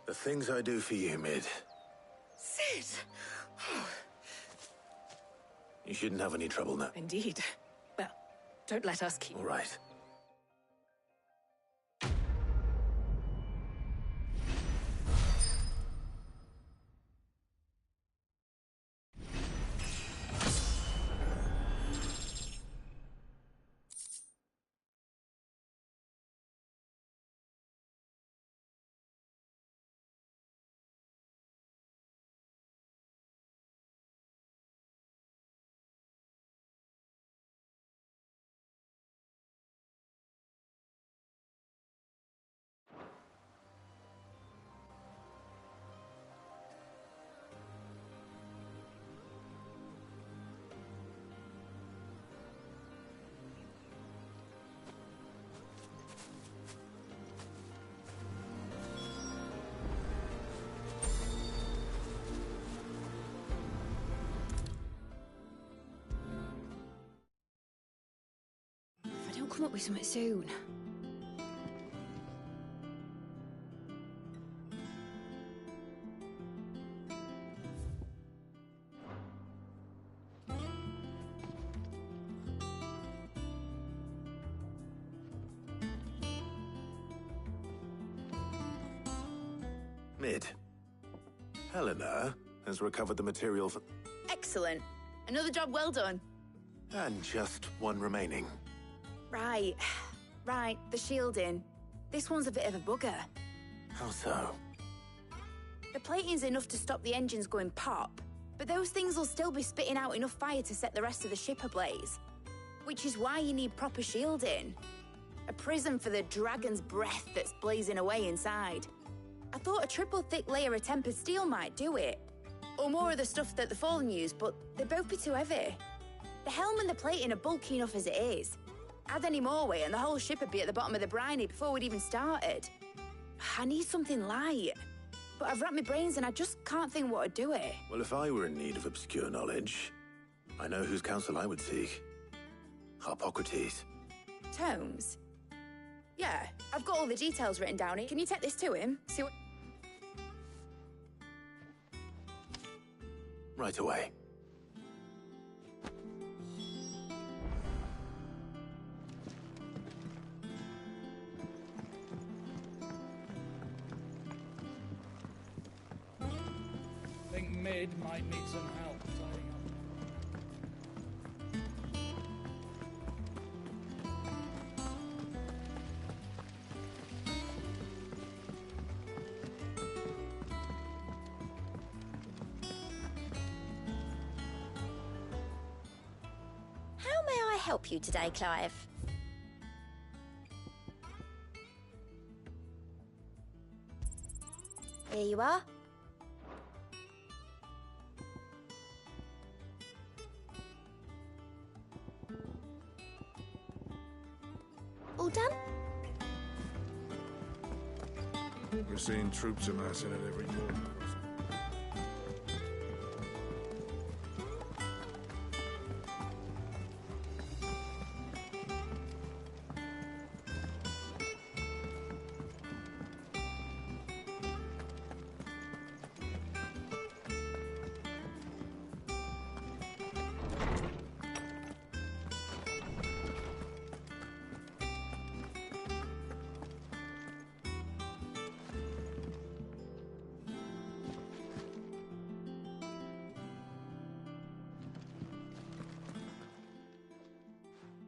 The things I do for you, Mid. Sid! You shouldn't have any trouble now. Indeed. Well, don't let us keep... All right. If I don't come up with something soon. Mid. Helena has recovered the material for... Excellent. Another job well done. And just one remaining. Right. Right, the shielding. This one's a bit of a bugger. How so? The plating's enough to stop the engines going pop, but those things will still be spitting out enough fire to set the rest of the ship ablaze. Which is why you need proper shielding. A prison for the dragon's breath that's blazing away inside. I thought a triple thick layer of tempered steel might do it. Or more of the stuff that the Fallen use, but they'd both be too heavy. The helm and the plating are bulky enough as it is. Add any more weight and the whole ship would be at the bottom of the briny before we'd even started. I need something light. But I've racked my brains and I just can't think what would do it. Well, if I were in need of obscure knowledge, I know whose counsel I would seek. Harpocrates. Tomes? Yeah, I've got all the details written down here. Can you take this to him? See what... Right away. I think Mid might need some help tidying up. How may I help you today, Clive? Here you are. All done? We're seeing troops amassing at every port.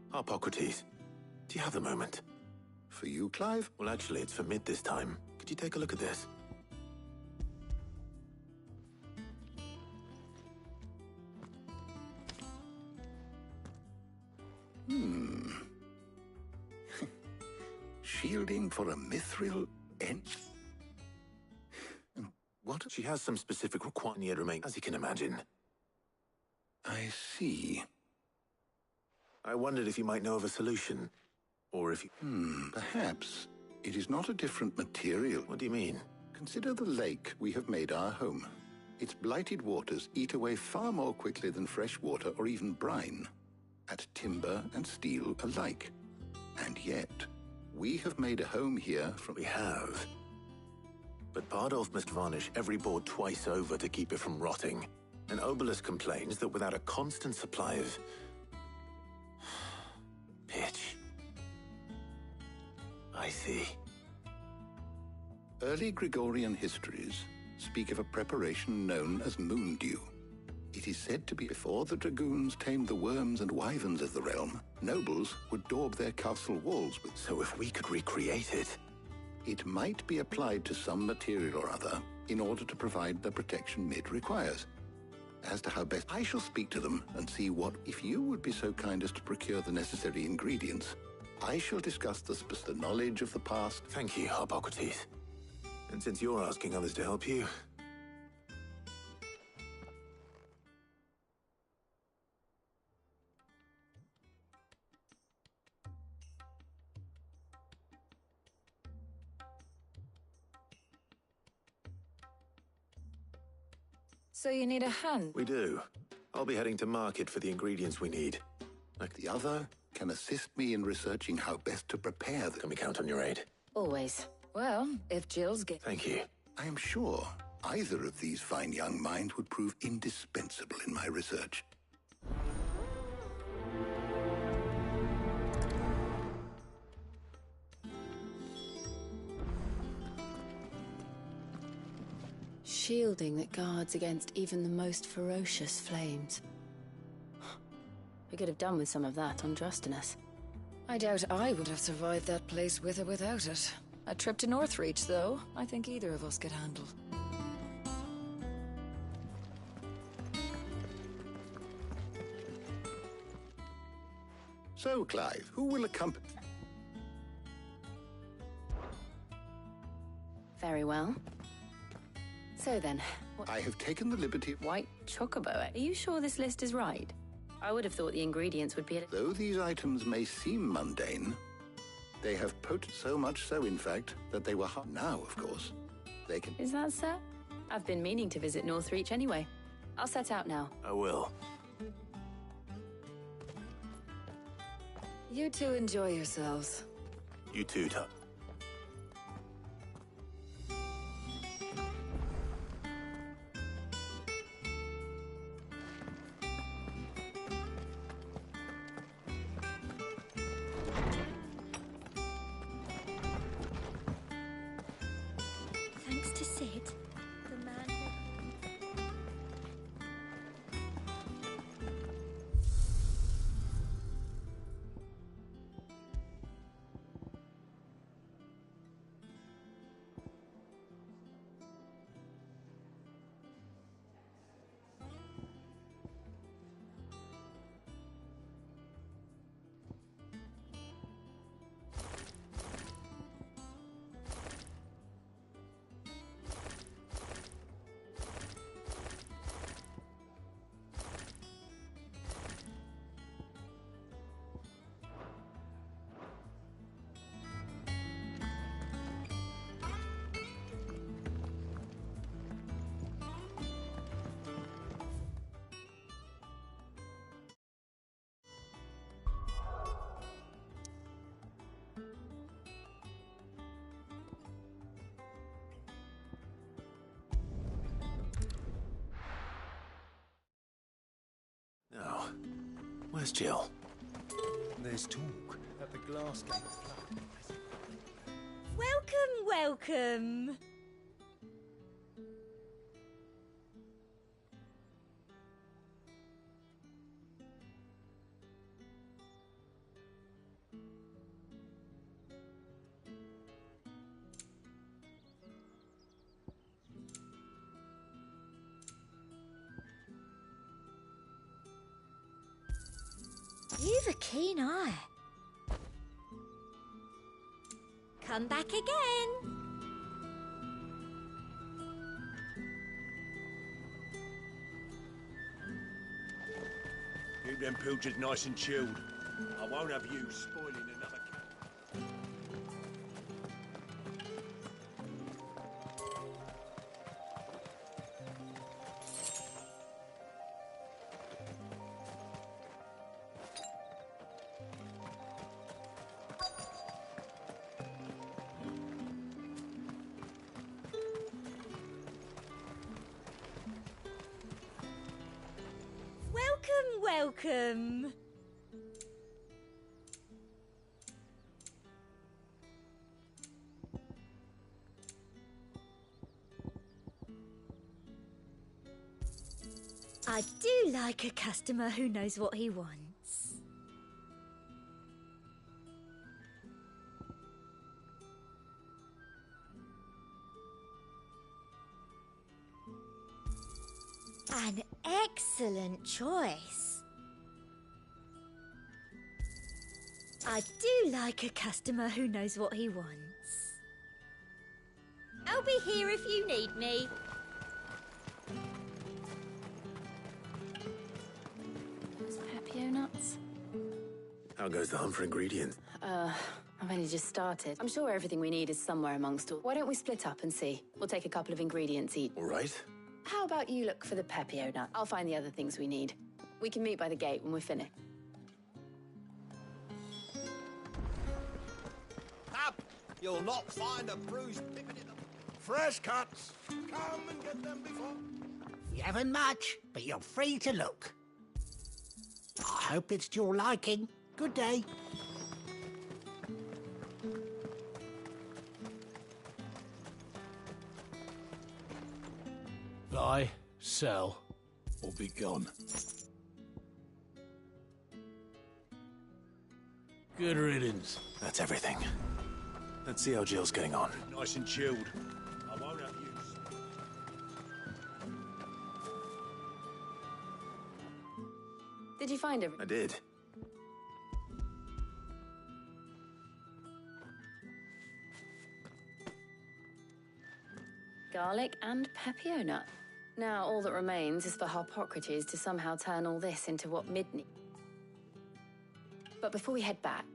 Harpocrates, do you have a moment? For you, Clive? Well, actually, it's for Mid this time. Could you take a look at this? Shielding for a mithril end? What? She has some specific requirements that remain, as you can imagine. I see. I wondered if you might know of a solution. Or if you... Perhaps. It is not a different material. What do you mean? Consider the lake we have made our home. Its blighted waters eat away far more quickly than fresh water or even brine, at timber and steel alike. And yet, we have made a home here from... We have. But Bardolph must varnish every board twice over to keep it from rotting. And Obelisk complains that without a constant supply of... pitch. I see. Early Gregorian histories speak of a preparation known as moon dew. It is said to be before the dragoons tamed the worms and wyverns of the realm, nobles would daub their castle walls with. So if we could recreate it... It might be applied to some material or other in order to provide the protection Mid requires. As to how best, I shall speak to them and see what, if you would be so kind as to procure the necessary ingredients, I shall discuss the knowledge of the past. Thank you, Hippocrates. And since you're asking others to help you... So you need a hand? We do. I'll be heading to market for the ingredients we need. The other can assist me in researching how best to prepare them. Can we count on your aid? Always. Well, if Jill's get... Thank you. I am sure either of these fine young minds would prove indispensable in my research. Shielding that guards against even the most ferocious flames. We could have done with some of that on Drustinus. I doubt I would have survived that place with or without it. A trip to Northreach, though, I think either of us could handle. So, Clive, who will accompany... Very well. So then, I have taken the liberty... White Chocobo, are you sure this list is right? I would have thought the ingredients would be... Though these items may seem mundane, they have potent so much so, in fact, that they were... Now, of course, they can... Is that so? I've been meaning to visit Northreach anyway. I'll set out now. I will. You two enjoy yourselves. You too, Tut. Thanks to Sid, the man who... Now, where's Jill? There's talk that the glass gate flood. Welcome! You've a keen eye. Come back again. Keep them pilchards nice and chilled. I won't have you spoiling another cat. welcome. I do like a customer who knows what he wants. An excellent choice. I do like a customer who knows what he wants. I'll be here if you need me. Papio nuts? How goes the hunt for ingredients? I've only just started. I'm sure everything we need is somewhere amongst all. Why don't we split up and see? We'll take a couple of ingredients each. All right. How about you look for the Papio nut? I'll find the other things we need. We can meet by the gate when we're finished. Up! You'll not find a bruised pippin in the... Fresh cuts. Come and get them before. You haven't much, but you're free to look. I hope it's to your liking. Good day. Buy, sell, or be gone. Good riddance. That's everything. Let's see how Jill's getting on. Nice and chilled. I won't have use. Did you find everything? I did. Garlic and Papio nut. Now all that remains is for Harpocrates to somehow turn all this into what Mid need. But before we head back...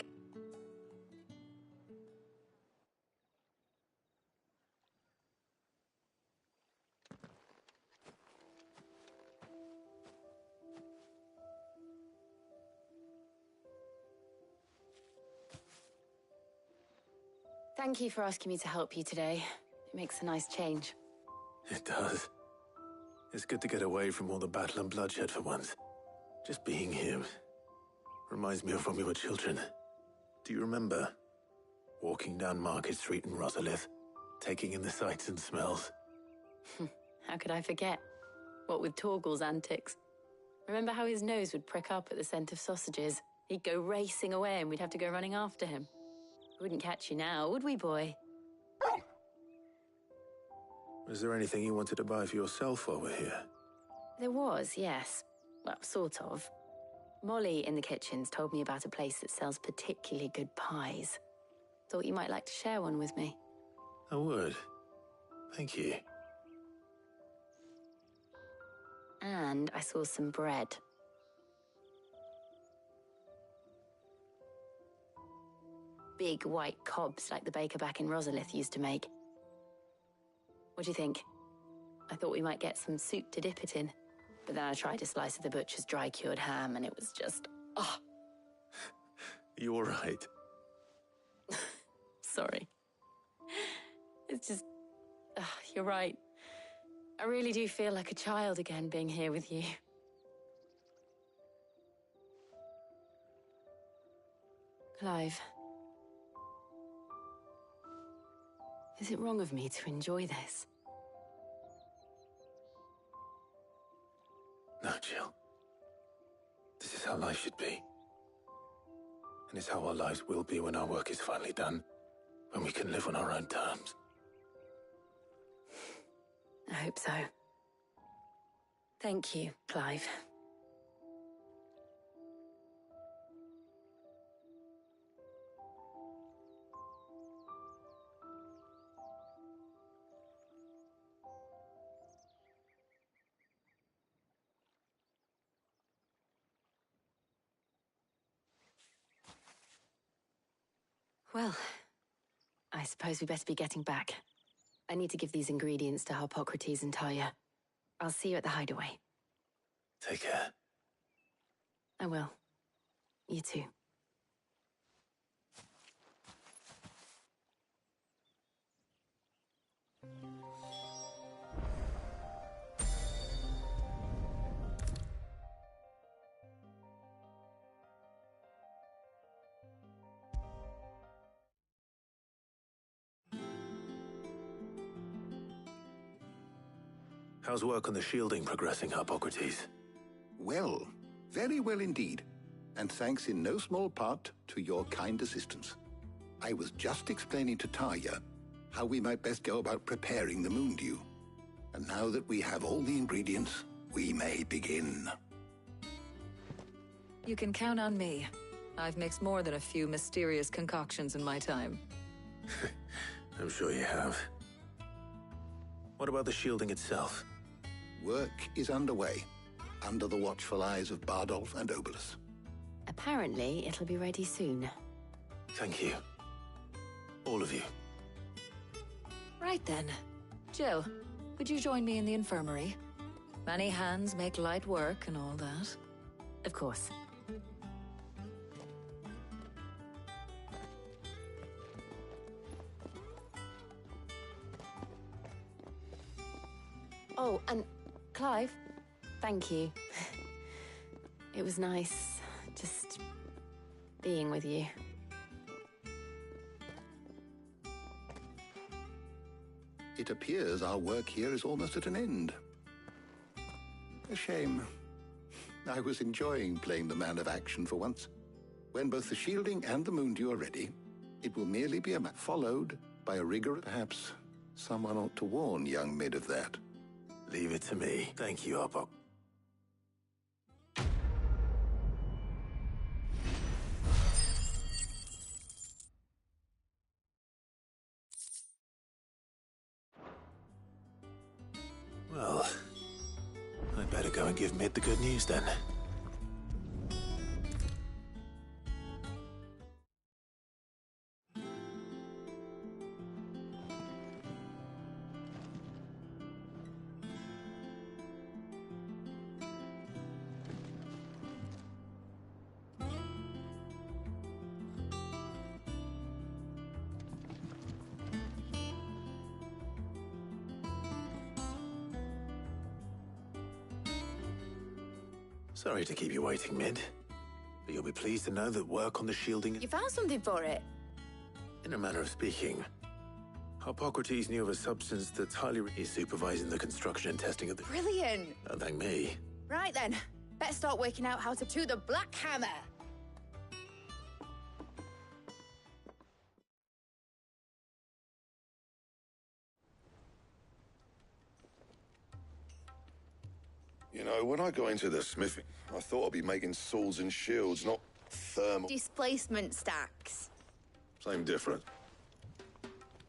Thank you for asking me to help you today. It makes a nice change. It does. It's good to get away from all the battle and bloodshed for once. Just being here reminds me of when we were children. Do you remember? Walking down Market Street in Rosalith, taking in the sights and smells. How could I forget? What with Torgal's antics. Remember how his nose would prick up at the scent of sausages? He'd go racing away and we'd have to go running after him. We wouldn't catch you now, would we, boy? Was there anything you wanted to buy for yourself while we're here? There was, yes. Well, sort of. Molly in the kitchens told me about a place that sells particularly good pies. Thought you might like to share one with me. I would. Thank you. And I saw some bread. Big white cobs like the baker back in Rosalith used to make. What do you think? I thought we might get some soup to dip it in. But then I tried a slice of the butcher's dry-cured ham and it was just... oh. You all right? Sorry. It's just... you're right. I really do feel like a child again being here with you. Clive. Is it wrong of me to enjoy this? No, Jill. This is how life should be. And it's how our lives will be when our work is finally done. When we can live on our own terms. I hope so. Thank you, Clive. Well, I suppose we better be getting back. I need to give these ingredients to Harpocrates and Talia. I'll see you at the hideaway. Take care. I will. You too. How's work on the shielding progressing, Hippocrates? Well, very well indeed. And thanks in no small part to your kind assistance. I was just explaining to Tarja how we might best go about preparing the moon dew. And now that we have all the ingredients, we may begin. You can count on me. I've mixed more than a few mysterious concoctions in my time. I'm sure you have. What about the shielding itself? Work is underway, under the watchful eyes of Bardolph and Obolus. Apparently, it'll be ready soon. Thank you. All of you. Right then. Jill, would you join me in the infirmary? Many hands make light work and all that. Of course. Oh, and Clive, thank you. It was nice just being with you. It appears our work here is almost at an end. A shame. I was enjoying playing the man of action for once. When both the shielding and the moon dew are ready, it will merely be followed by a rigorous... Perhaps someone ought to warn young Mid of that. Leave it to me. Thank you, Hippocrates. Well, I'd better go and give Mid the good news then. Sorry to keep you waiting, Mid. But you'll be pleased to know that work on the shielding... You found something for it? In a manner of speaking, Hippocrates knew of a substance that's highly... He's supervising the construction and testing of the... Brilliant! Don't thank me. Right then, better start working out how to do the Black Hammer. You know, when I got into the smithing, I thought I'd be making swords and shields, not thermal... Displacement stacks. Same difference.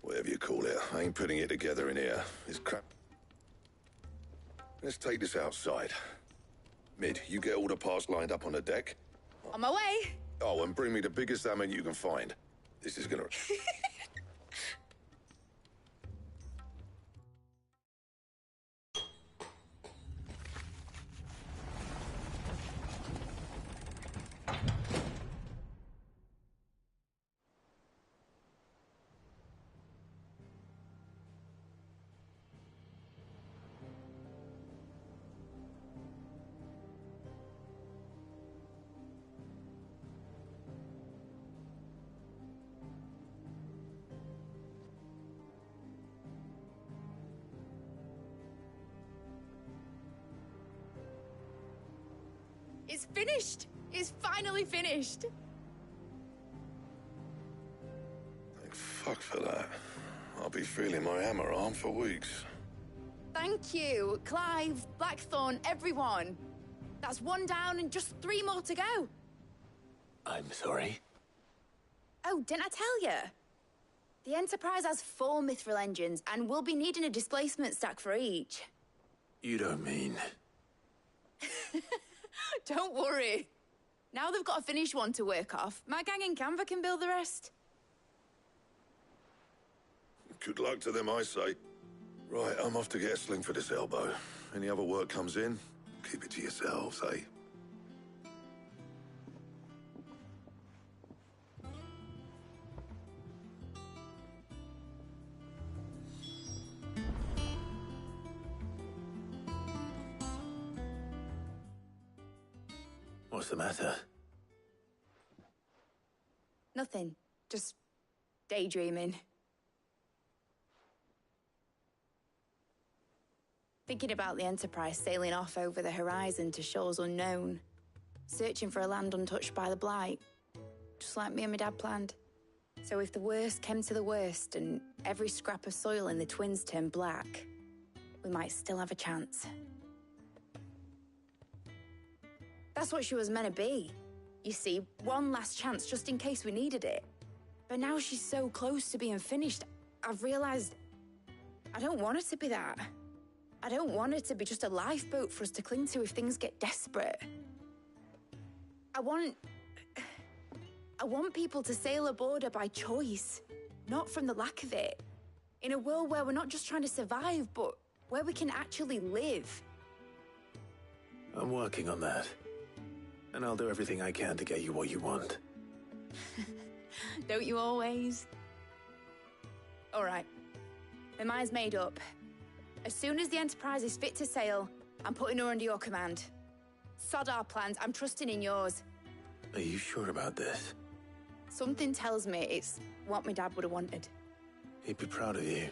Whatever you call it, I ain't putting it together in here. It's crap. Let's take this outside. Mid, you get all the parts lined up on the deck. On my way. Oh, and bring me the biggest hammer you can find. This is gonna... It's finished. It's finally finished. Thank fuck for that. I'll be feeling my hammer arm for weeks. Thank you, Clive, Blackthorn, everyone. That's one down and just 3 more to go. I'm sorry. Oh, didn't I tell you? The Enterprise has 4 mithril engines, and we'll be needing a displacement stack for each. You don't mean... Don't worry. Now they've got a finished one to work off, my gang in Canva can build the rest. Good luck to them, I say. Right, I'm off to get a sling for this elbow. Any other work comes in, keep it to yourselves, eh? What's the matter? Nothing. Just daydreaming. Thinking about the Enterprise sailing off over the horizon to shores unknown, searching for a land untouched by the Blight, just like me and my dad planned. So if the worst came to the worst and every scrap of soil in the Twins turned black, we might still have a chance. That's what she was meant to be. You see, one last chance just in case we needed it. But now she's so close to being finished, I've realized I don't want her to be that. I don't want her to be just a lifeboat for us to cling to if things get desperate. I want people to sail aboard her by choice, not from the lack of it. In a world where we're not just trying to survive, but where we can actually live. I'm working on that. And I'll do everything I can to get you what you want. Don't you always? All right. My mind's made up. As soon as the Enterprise is fit to sail, I'm putting her under your command. Sod our plans, I'm trusting in yours. Are you sure about this? Something tells me it's what my dad would have wanted. He'd be proud of you.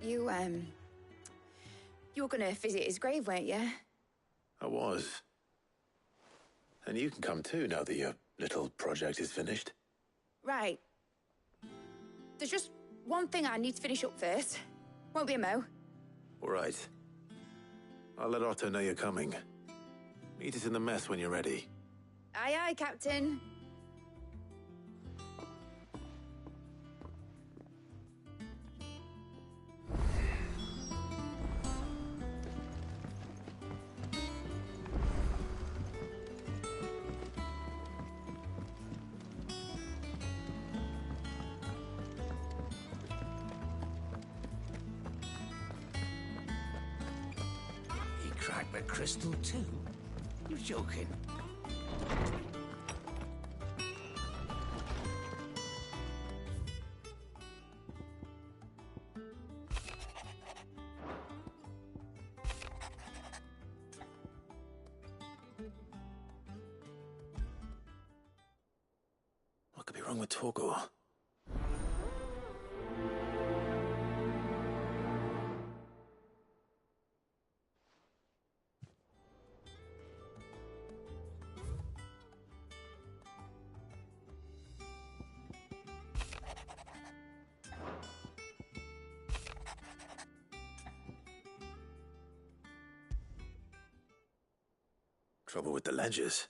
You were gonna visit his grave, weren't you? I was. And you can come too, now that your little project is finished. Right. There's just one thing I need to finish up first. Won't be a mo. All right. I'll let Otto know you're coming. Meet us in the mess when you're ready. Aye, aye, Captain. Cracked the crystal too? You're joking. What could be wrong with Torgor? Trouble with the ledgers.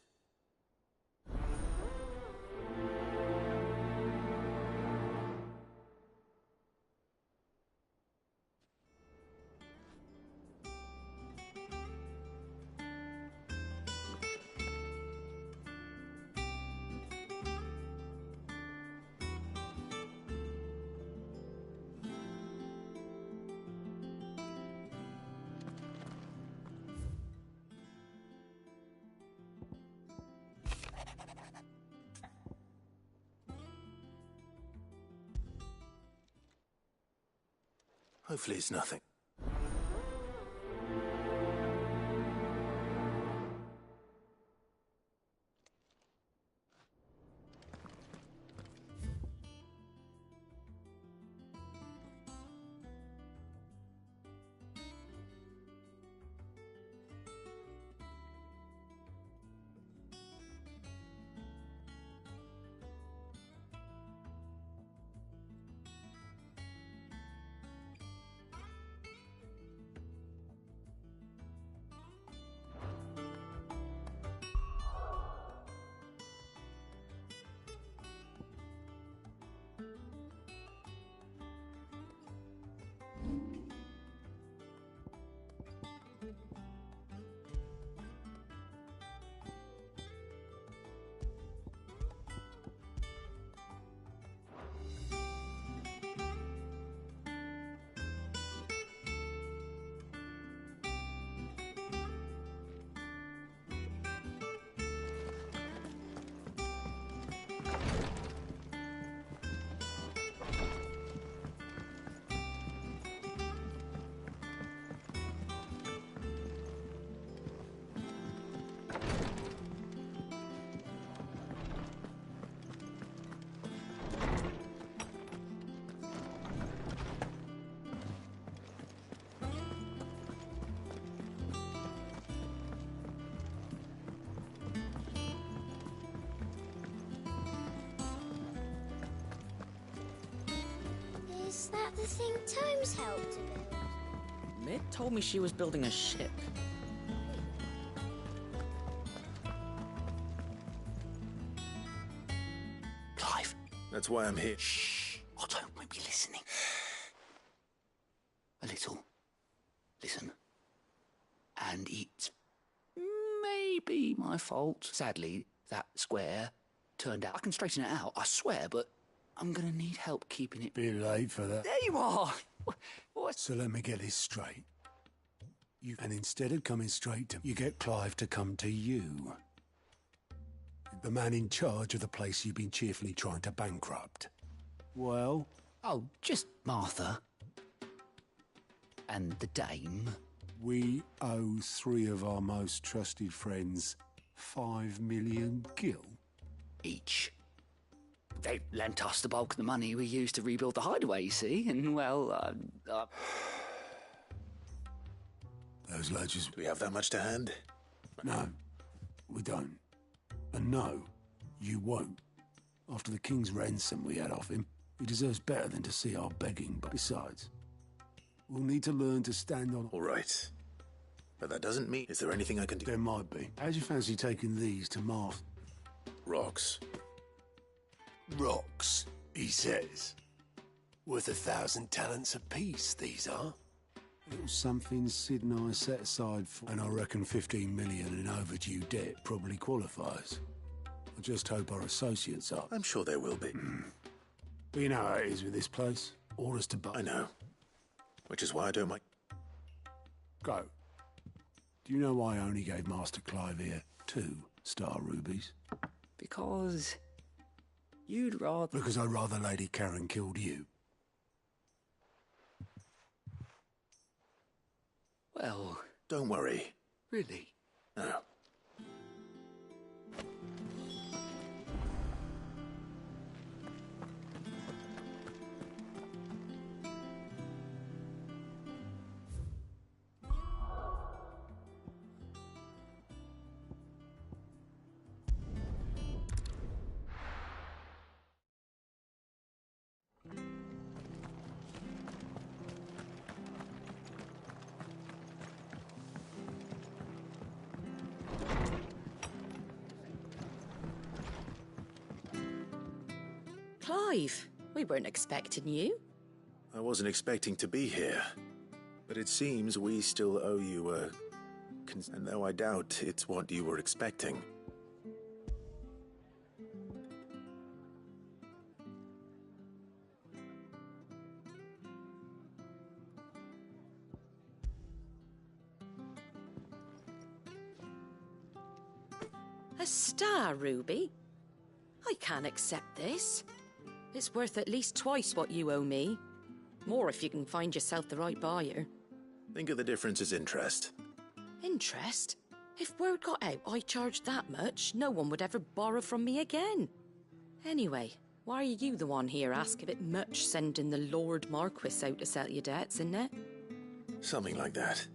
Hopefully it's nothing. the thing Tomes helped to build? Mid told me she was building a ship. Clive. That's why I'm here. Shh. I don't want to be listening. A little. Listen. And it's maybe my fault. Sadly, that square turned out. I can straighten it out, I swear, but I'm gonna need help keeping it. Bit late for that. There you are! What? So let me get this straight. And instead of coming straight to you get Clive to come to you. The man in charge of the place you've been cheerfully trying to bankrupt. Well? Oh, just Martha. And the dame. We owe 3 of our most trusted friends 5 million gil. Each. They lent us the bulk of the money we used to rebuild the hideaway, you see, and well, Those ledgers... Do we have that much to hand? No, we don't. And no, you won't. After the king's ransom we had off him, he deserves better than to see our begging. But besides, we'll need to learn to stand on... All right. But that doesn't mean... Is there anything I can do? There might be. How'd you fancy taking these to Marth? Rocks. Rocks, he says. Worth 1,000 talents apiece, these are. Little something Sid and I set aside for... And I reckon 15 million in overdue debt probably qualifies. I just hope our associates are. I'm sure there will be. But you know how it is with this place. Orders to buy. I know. Which is why I don't mind... Go. Do you know why I only gave Master Clive here 2 star rubies? Because you'd rather... Because I'd rather Lady Karen killed you. well... Don't worry. Really? No. Clive, we weren't expecting you. I wasn't expecting to be here. But it seems we still owe you a... And though I doubt it's what you were expecting. A star ruby? I can't accept this. It's worth at least twice what you owe me. More if you can find yourself the right buyer. Think of the difference as interest. Interest? If word got out I charged that much, no one would ever borrow from me again. Anyway, why are you the one here asking a bit much sending the Lord Marquis out to settle your debts, isn't it? Something like that.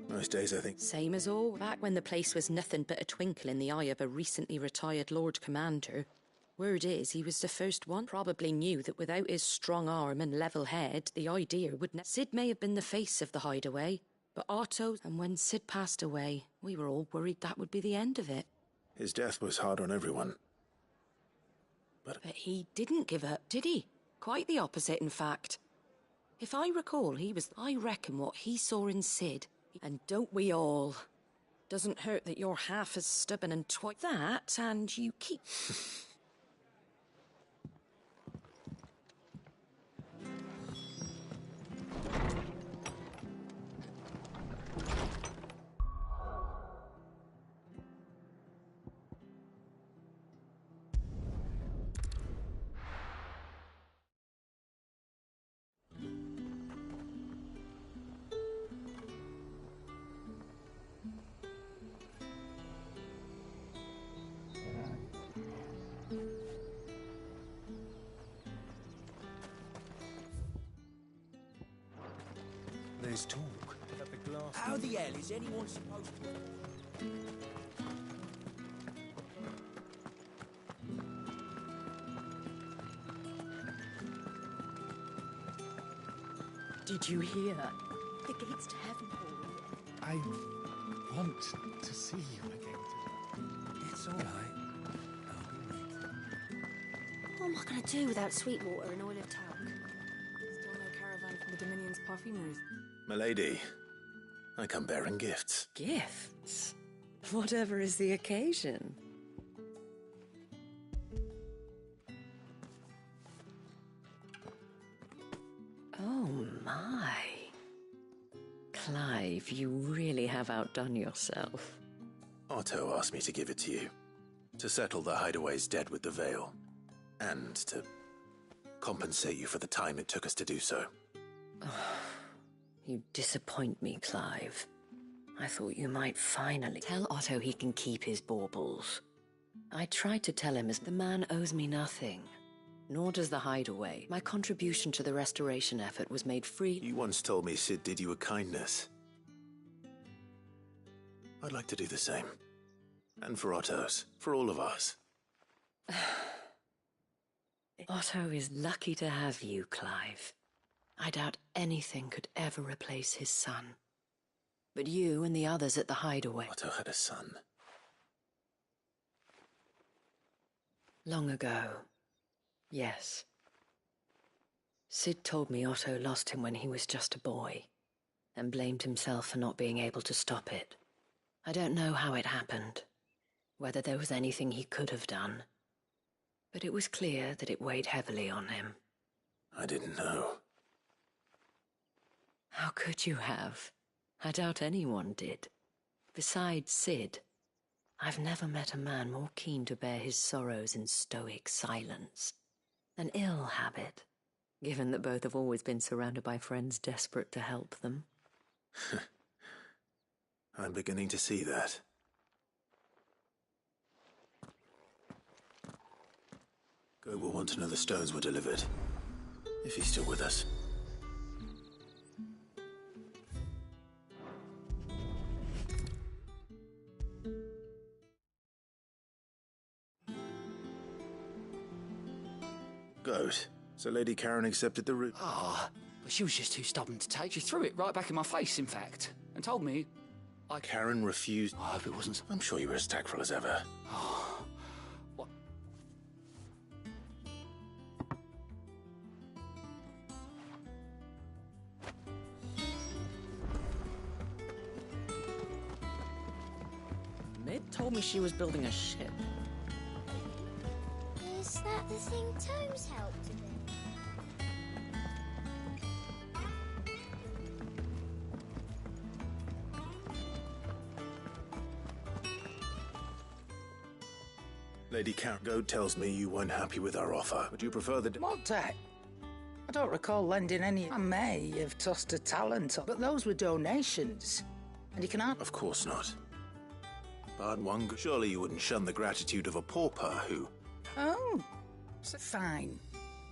Most days, I think. Same as all, back when the place was nothing but a twinkle in the eye of a recently retired Lord Commander. Word is, he was the first one. Probably knew that without his strong arm and level head, the idea would Sid may have been the face of the hideaway, but Otto, and when Sid passed away, we were all worried that would be the end of it. His death was hard on everyone. But he didn't give up, did he? Quite the opposite, in fact. If I recall, I reckon what he saw in Sid, and don't we all? Doesn't hurt that you're half as stubborn and that, and you keep... There's talk that the glass... How the hell is anyone supposed to... Did you hear? The gates to heaven, Paul. I want to see you again today. It's all right. I'll be waiting. What am I going to do without Sweetwater and oil of talc? Still no caravan from the Dominion's perfumeries. Milady, I come bearing gifts. Gifts? Whatever is the occasion. Oh my. Clive, you really have outdone yourself. Otto asked me to give it to you. To settle the Hideaway's debt with the Veil. And to compensate you for the time it took us to do so. You disappoint me, Clive. I thought you might finally tell Otto he can keep his baubles. I tried to tell him as the man owes me nothing. Nor does the Hideaway. My contribution to the restoration effort was made free. You once told me Sid did you a kindness. I'd like to do the same. And for Otto's. For all of us. Otto is lucky to have you, Clive. I doubt anything could ever replace his son. But you and the others at the Hideaway... Otto had a son. Long ago. Yes. Sid told me Otto lost him when he was just a boy, and blamed himself for not being able to stop it. I don't know how it happened, whether there was anything he could have done, but it was clear that it weighed heavily on him. I didn't know. How could you have? I doubt anyone did. Besides Sid, I've never met a man more keen to bear his sorrows in stoic silence. An ill habit, given that both have always been surrounded by friends desperate to help them. I'm beginning to see that. Go will want to know the stones were delivered. If he's still with us. Goat. So Lady Karen accepted the route. But she was just too stubborn to take. She threw it right back in my face, in fact, and told me Karen refused. I hope it wasn't... I'm sure you were as tactful as ever. What? Mid told me she was building a ship. Is that the thing Tomes helped with? Lady Karen, Goat tells me you weren't happy with our offer. Would you prefer the... What debt? I don't recall lending any. I may have tossed a talent, but those were donations. And you cannot... Of course not. But one... Surely you wouldn't shun the gratitude of a pauper who... Oh, so fine.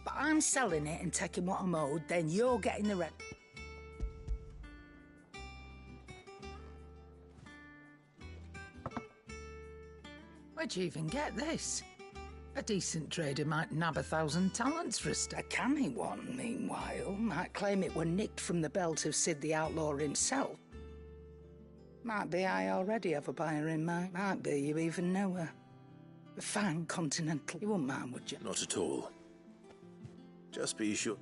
But I'm selling it and taking what I'm owed, then you're getting the rest. Where'd you even get this? A decent trader might nab 1,000 talents for a canny one, meanwhile, might claim it were nicked from the belt of Sid the Outlaw himself. Might be I already have a buyer in mind. Might be you even know her. A fine continental. You wouldn't mind, would you? Not at all. Just be sure...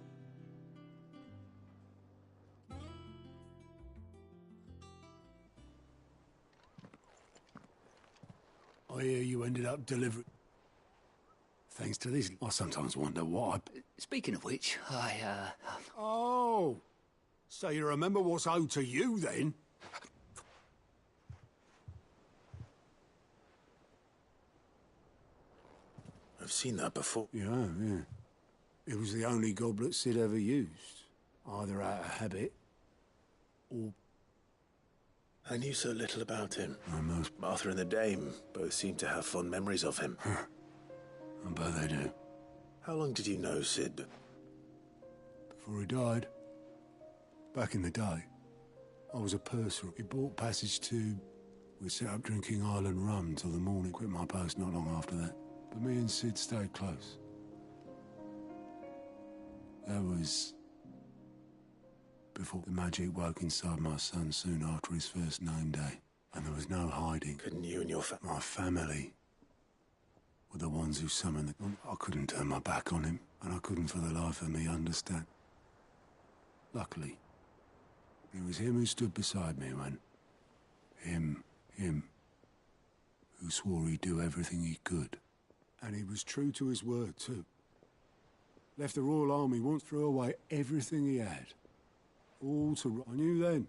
I hear you ended up delivering... Thanks to this, I sometimes wonder why. Speaking of which, Oh! So you remember what's owed to you, then? I've seen that before. Yeah. It was the only goblet Sid ever used. Either out of habit, or... I knew so little about him. Almost. Martha and the Dame both seem to have fond memories of him. I bet they do. How long did you know Sid? Before he died. Back in the day. I was a purser. He bought passage to... We set up drinking island rum till the morning. Quit my post not long after that. But me and Sid stayed close. That was before the magic woke inside my son soon after his first name day. And there was no hiding. Couldn't you and your My family were the ones who summoned the... I couldn't turn my back on him, and I couldn't for the life of me understand. Luckily, it was him who stood beside me when... Him, who swore he'd do everything he could. And he was true to his word, too. Left the Royal Army once, threw away everything he had. All to... I knew then.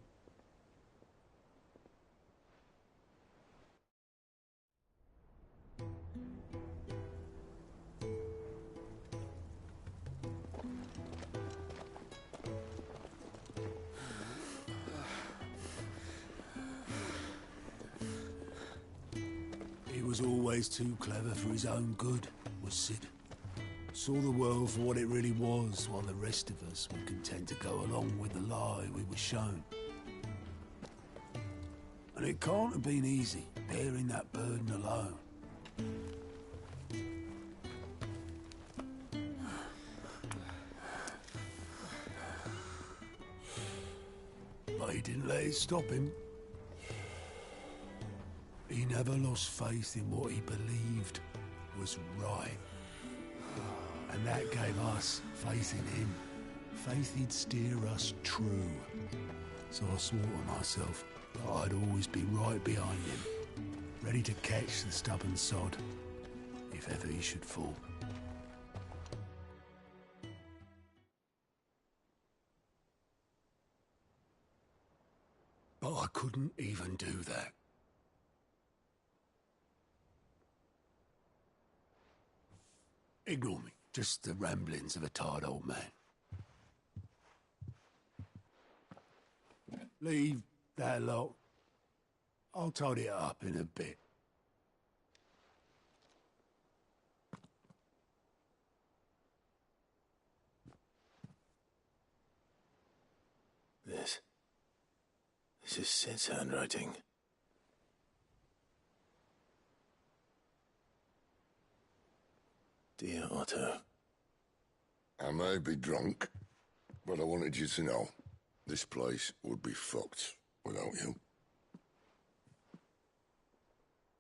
He was always too clever for his own good, was Sid. Saw the world for what it really was, while the rest of us were content to go along with the lie we were shown. And it can't have been easy, bearing that burden alone. But he didn't let it stop him. He never lost faith in what he believed was right. And that gave us faith in him. Faith he'd steer us true. So I swore to myself that I'd always be right behind him, ready to catch the stubborn sod, if ever he should fall. But I couldn't even do that. Ignore me. Just the ramblings of a tired old man. Leave that lot. I'll tidy it up in a bit. This is Sid's handwriting. Dear Otto. I may be drunk, but I wanted you to know this place would be fucked without you.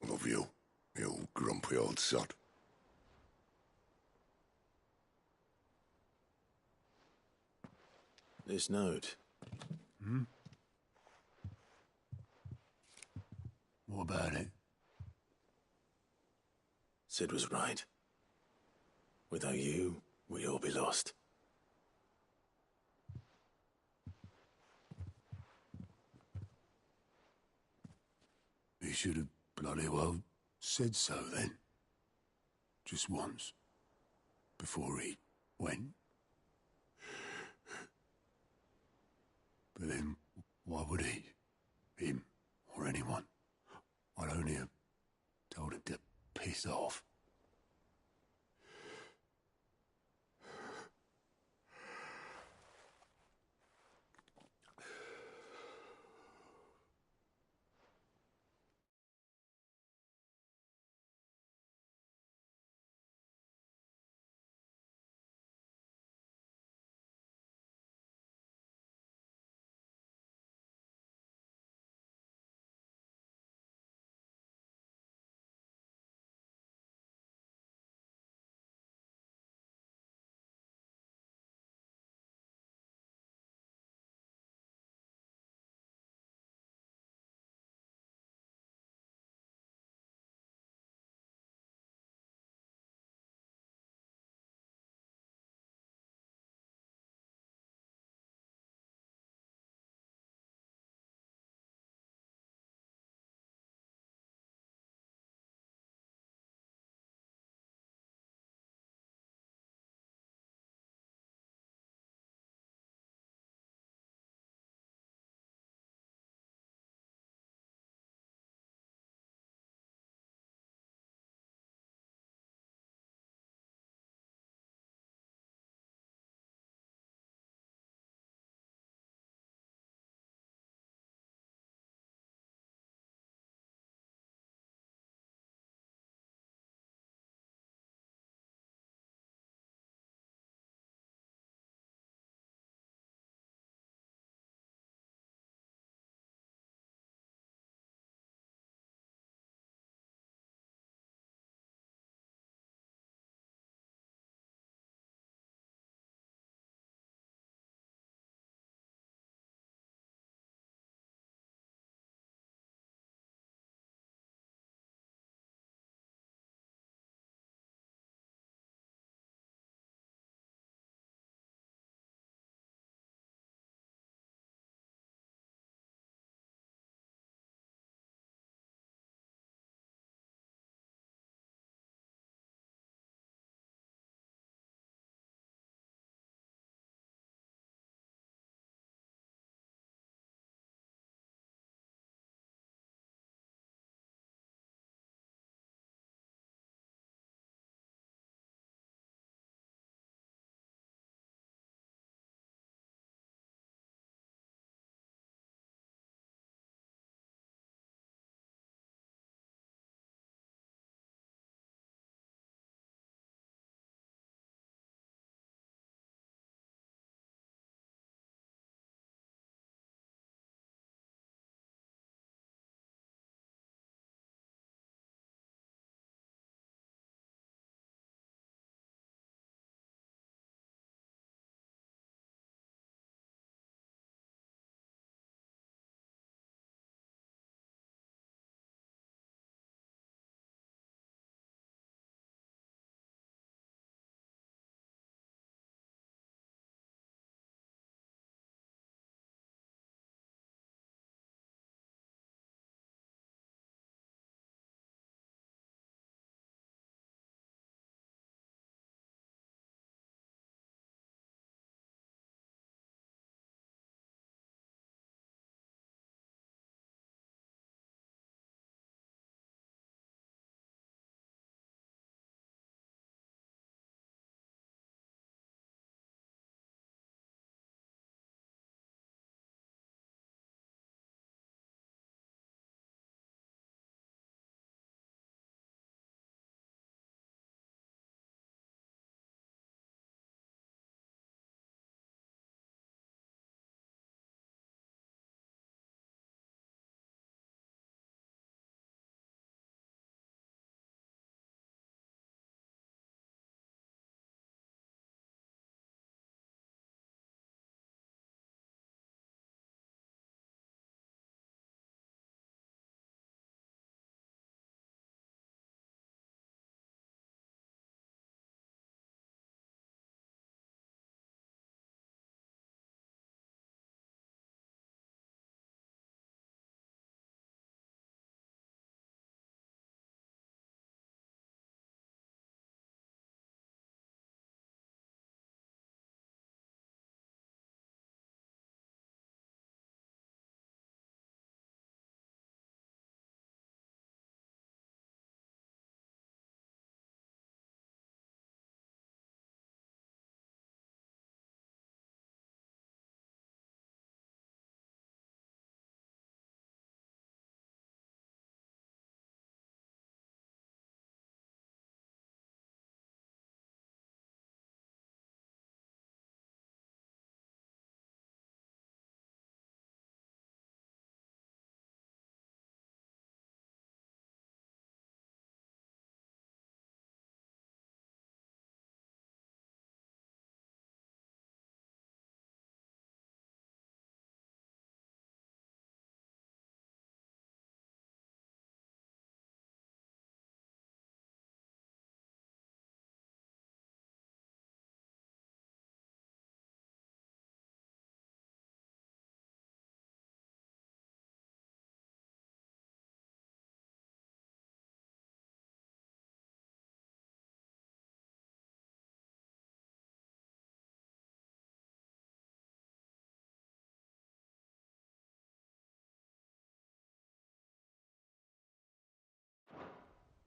Love you, you grumpy old sod. This note. What about it? Sid was right. Without you, we'd all be lost. He should have bloody well said so then. Just once. Before he went. But then, why would he? Him, or anyone? I'd only have told him to piss off.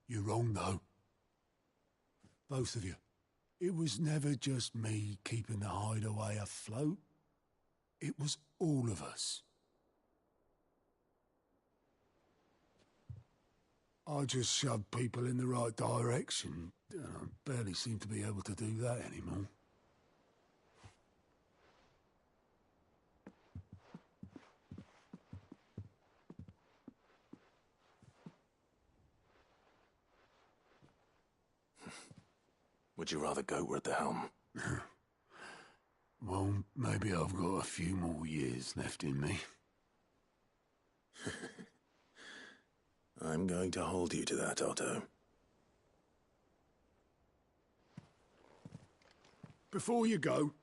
You're wrong, though. Both of you. It was never just me keeping the hideaway afloat. It was all of us. I just shoved people in the right direction. I barely seem to be able to do that anymore. Would you rather goat were at the helm? Well, maybe I've got a few more years left in me. I'm going to hold you to that, Otto. Before you go,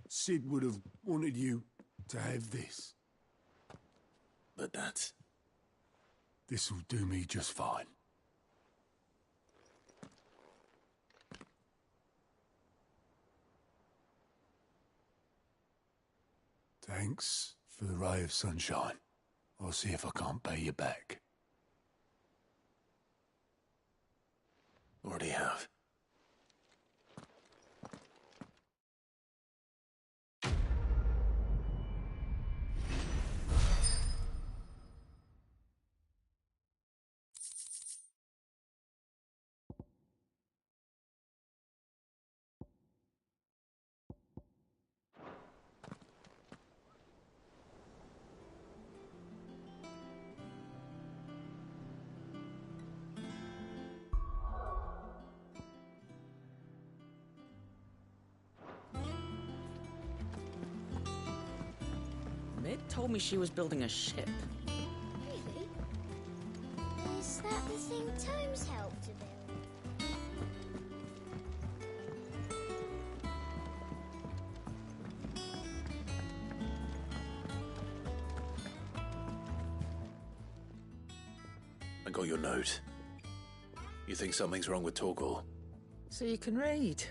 Sid would have wanted you to have this. But that's... This'll do me just fine. Thanks for the ray of sunshine. I'll see if I can't pay you back. Already have. Mid told me she was building a ship. Really? Is that the thing Tomes helped to build? I got your note. You think something's wrong with Torgal? So you can read.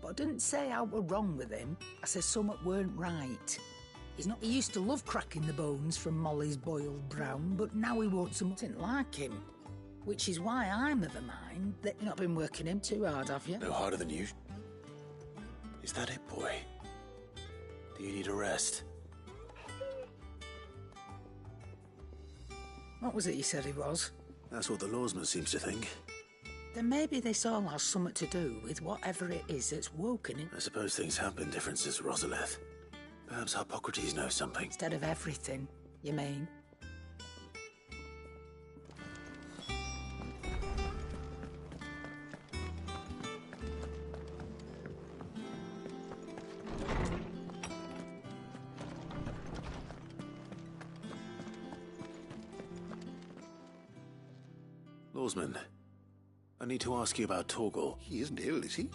But I didn't say I were wrong with him. I said something weren't right. He used to love cracking the bones from Molly's boiled brown, but now he wants something like him. Which is why I'm of a mind that you've not been working him too hard, have you? No harder than you? Is that it, boy? Do you need a rest? What was it you said he was? That's what the lawsman seems to think. Then maybe this all has something to do with whatever it is that's woken him. I suppose things have been different since Rosalith. Perhaps Hippocrates knows something. Instead of everything, you mean? Lawsman, I need to ask you about Torgal. He isn't ill, is he?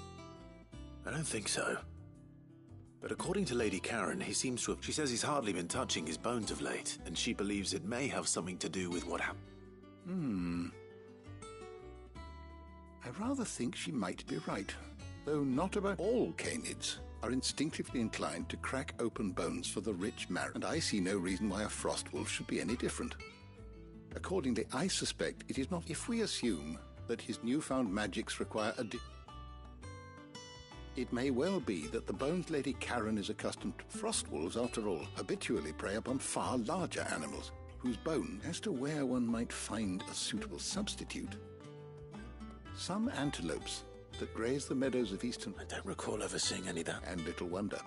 I don't think so. But according to Lady Karen, he seems to have... She says he's hardly been touching his bones of late, and she believes it may have something to do with what happened. I rather think she might be right. Though not about all canids are instinctively inclined to crack open bones for the rich marrow, and I see no reason why a frostwolf should be any different. Accordingly, I suspect it is not if we assume that his newfound magics require a... It may well be that the bones Lady Karen is accustomed to. Frostwolves, after all, habitually prey upon far larger animals, whose bone, as to where one might find a suitable substitute. Some antelopes that graze the meadows of eastern... I don't recall ever seeing any of that. And little wonder.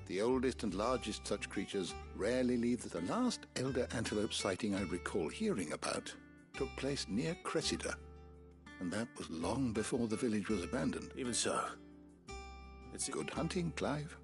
The oldest and largest such creatures rarely leave. The last elder antelope sighting I recall hearing about took place near Cressida, and that was long before the village was abandoned. Even so... It's good hunting, Clive.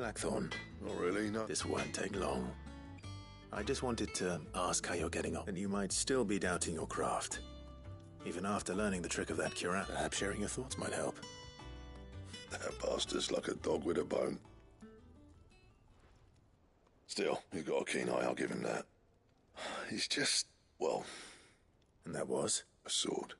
Blackthorn. Not really, no. This won't take long. I just wanted to ask how you're getting on. And you might still be doubting your craft. Even after learning the trick of that cure, perhaps sharing your thoughts might help. That bastard's like a dog with a bone. Still, he's got a keen eye, I'll give him that. He's just, well... And that was? A sword.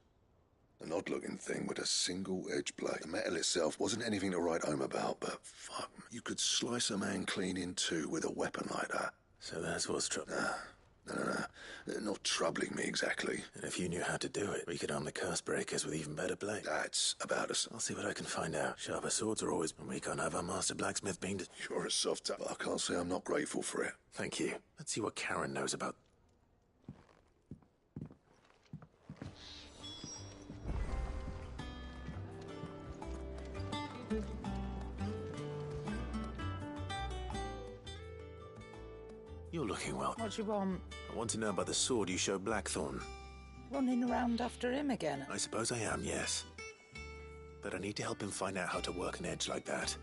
An odd-looking thing with a single-edged blade. The metal itself wasn't anything to write home about, but fuck, you could slice a man clean in two with a weapon like that. So that's what's troubling. No. They're not troubling me exactly. And if you knew how to do it, we could arm the curse breakers with even better blades. That's about us. I'll see what I can find out. Sharper swords are always... And we can't have our master blacksmith being... You're a soft tap. I can't say I'm not grateful for it. Thank you. Let's see what Karen knows about... You're looking well. What do you want? I want to know about the sword you showed Blackthorn. Running around after him again? I suppose I am, yes. But I need to help him find out how to work an edge like that.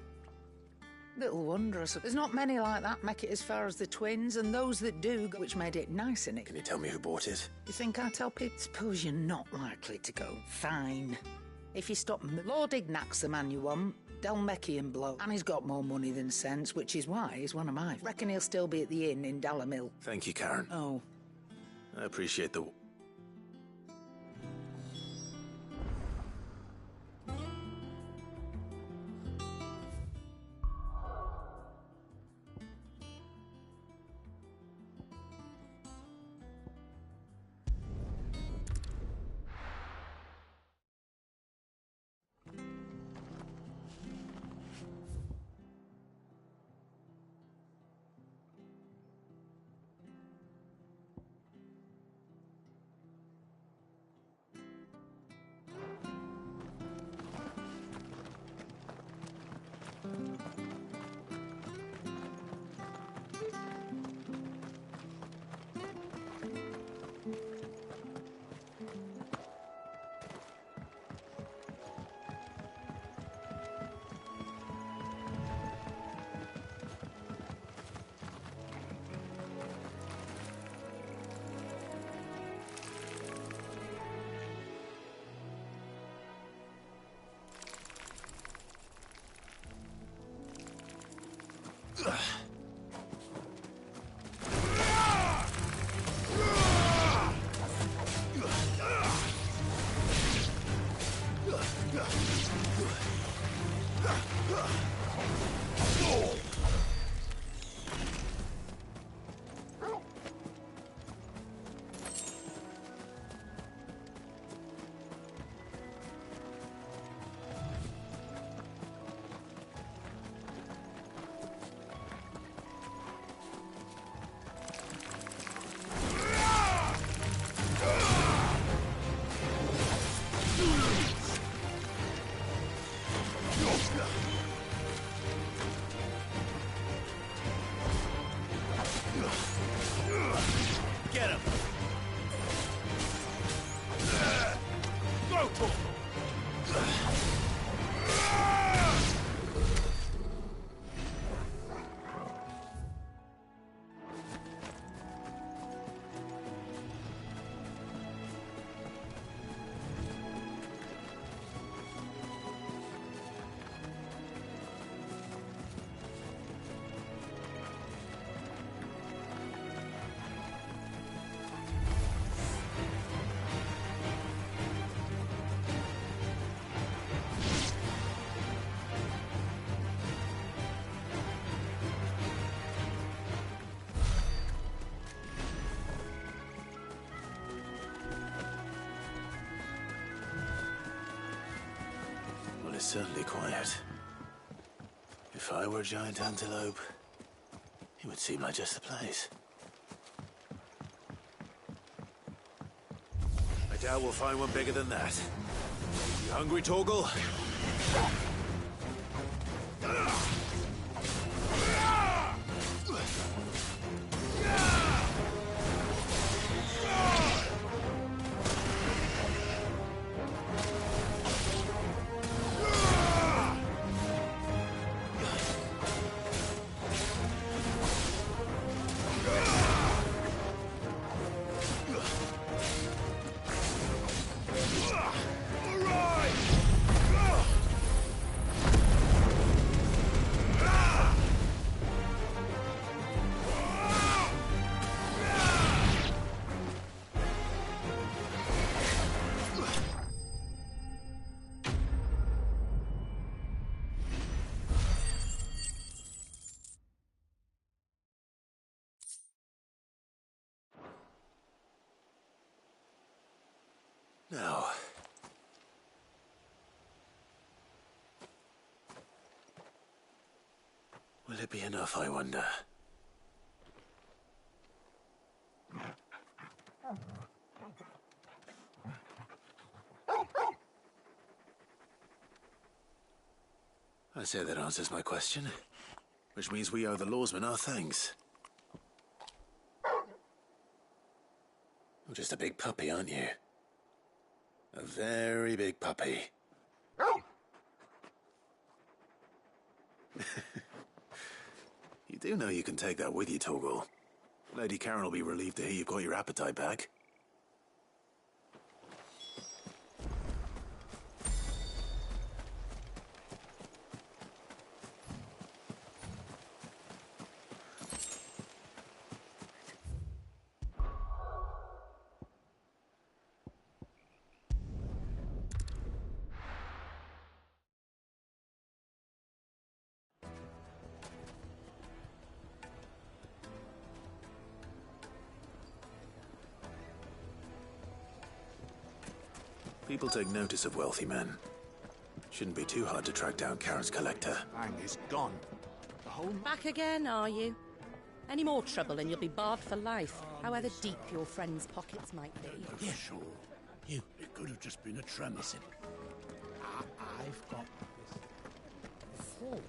Little wonder, I suppose. There's not many like that make it as far as the twins, and those that do, which made it nice, innit? Can you tell me who bought it? You think I tell people? Suppose you're not likely to go. Fine. If you stop... Lord Ignac's the man you want. Delmeckian bloke. And he's got more money than sense, which is why he's one of mine. Reckon he'll still be at the inn in Dallamil. Thank you, Karen. Oh. I appreciate the... Get him! Go for him! Well, it's certainly quiet. If I were a giant antelope, it would seem like just the place. I doubt we'll find one bigger than that. You hungry, Torgal? Now... will it be enough, I wonder? I say that answers my question. Which means we owe the lawsmen our thanks. You're just a big puppy, aren't you? A very big puppy. You do know you can take that with you, Torgal. Lady Karen will be relieved to hear you've got your appetite back. People take notice of wealthy men. Shouldn't be too hard to track down Karen's collector. Bang is gone. The whole... Back again, are you? Any more trouble and you'll be barred for life, however deep your friend's pockets might be. Yeah, sure. You. It could have just been a tremor. Listen, I've got this before.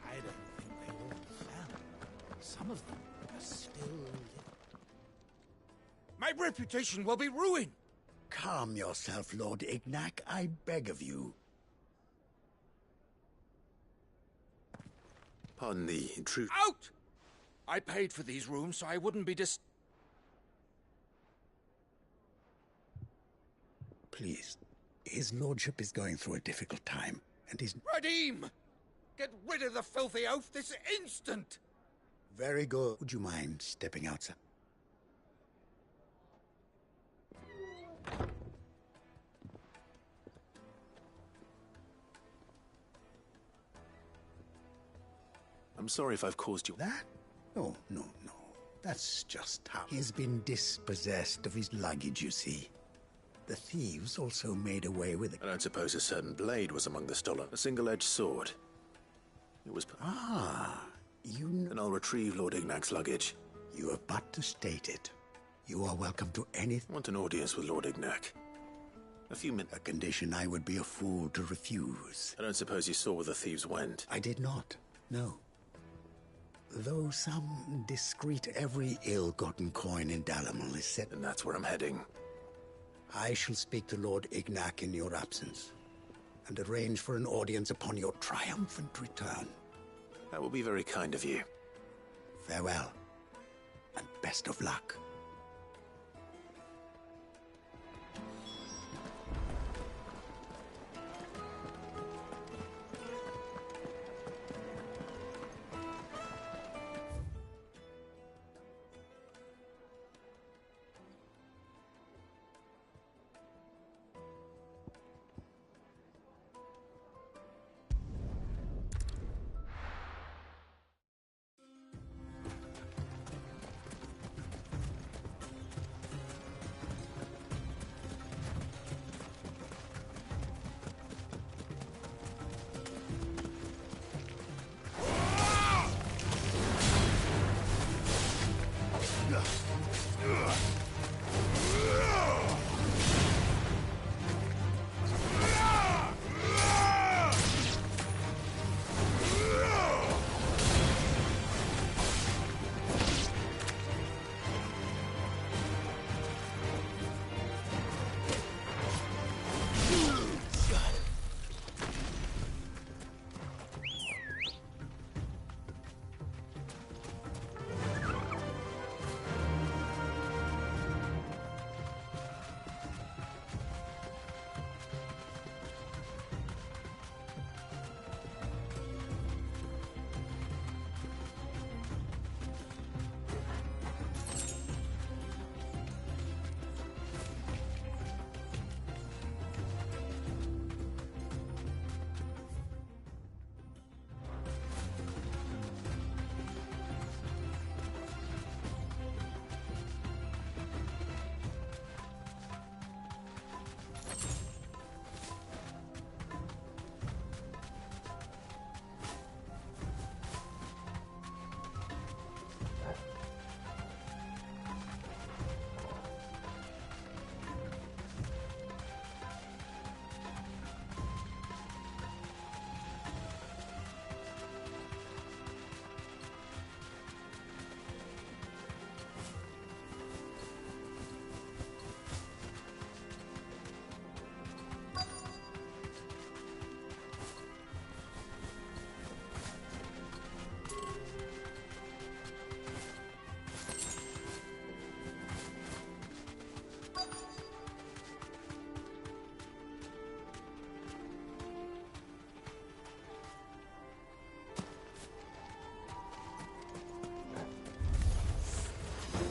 I don't think they all fell. Some of them are still living. My reputation will be ruined! Calm yourself, Lord Ignac, I beg of you. Pardon the intrusion. Out! I paid for these rooms so I wouldn't be Please. His lordship is going through a difficult time, and he's... Radim! Get rid of the filthy oaf this instant! Very good. Would you mind stepping outside? I'm sorry if I've caused you... That? No. That's just how... He's been dispossessed of his luggage, you see. The thieves also made away with it. I don't suppose a certain blade was among the stolen. A single-edged sword. It was... Ah, you know... Then I'll retrieve Lord Ignac's luggage. You have but to state it. You are welcome to anything. Want an audience with Lord Ignac. A few minutes. A condition I would be a fool to refuse. I don't suppose you saw where the thieves went. I did not, no. Though some discreet every ill-gotten coin in Dalamal is set... And that's where I'm heading. I shall speak to Lord Ignac in your absence, and arrange for an audience upon your triumphant return. That will be very kind of you. Farewell, and best of luck.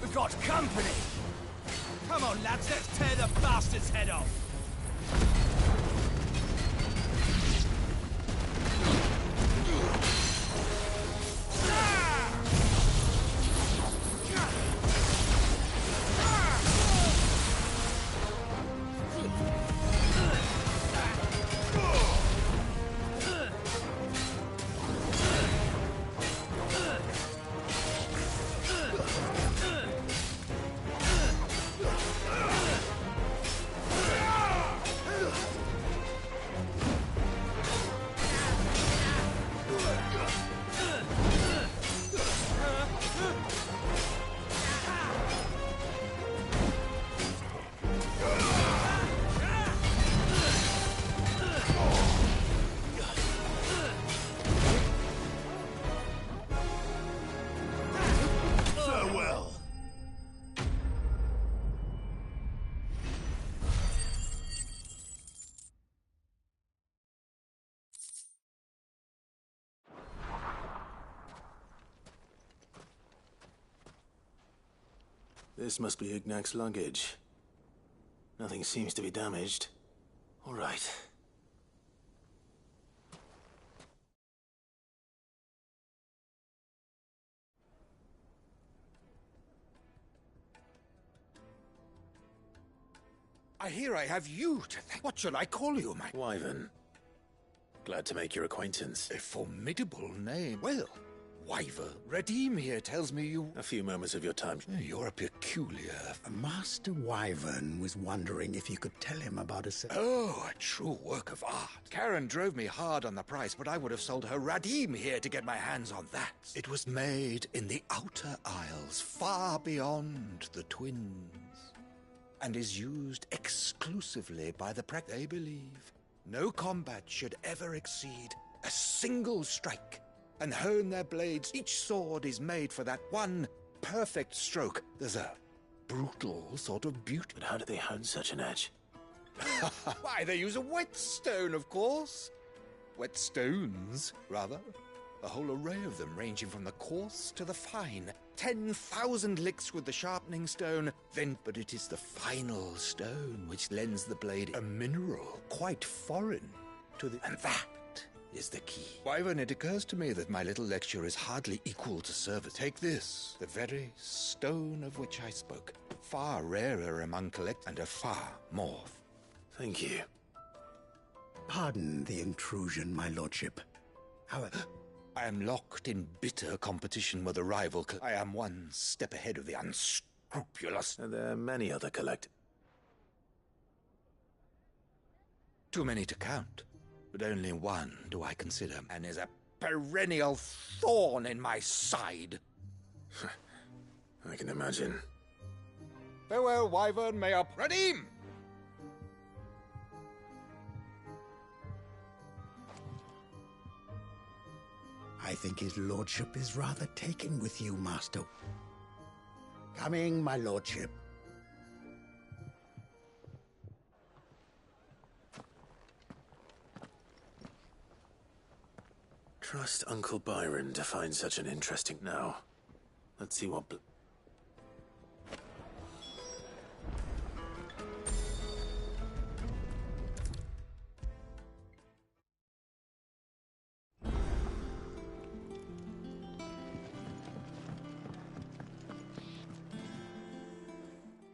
We've got company! Come on, lads, let's tear the bastard's head off! This must be Ignac's luggage. Nothing seems to be damaged. All right. I hear I have you to thank. What shall I call you, my... Wyvern. Glad to make your acquaintance. A formidable name. Well, Wyvern. Redeem here tells me you... A few moments of your time. You're a peculiar... Master Wyvern was wondering if you could tell him about a... Oh, a true work of art. Karen drove me hard on the price, but I would have sold her Radim here to get my hands on that. It was made in the Outer Isles, far beyond the Twins, and is used exclusively by the They believe no combat should ever exceed a single strike, and hone their blades. Each sword is made for that one perfect stroke. There's a brutal sort of beauty. But how do they hone such an edge? Why, they use a whetstone, of course. Whetstones, rather. A whole array of them, ranging from the coarse to the fine. 10,000 licks with the sharpening stone, but it is the final stone which lends the blade a mineral quite foreign to the... And that is the key. Wyvern, it occurs to me that my little lecture is hardly equal to service. Take this, the very stone of which I spoke. Far rarer among and a far more... Thank you. Pardon the intrusion, my lordship. However... I am locked in bitter competition with a rival. I am one step ahead of the unscrupulous. And there are many other Too many to count, but only one do I consider, and is a perennial thorn in my side. I can imagine. Farewell, Wyvern, may up. Redeem! I think his lordship is rather taken with you, master. Coming, my lordship. Trust Uncle Byron to find such an interesting... Now, let's see what...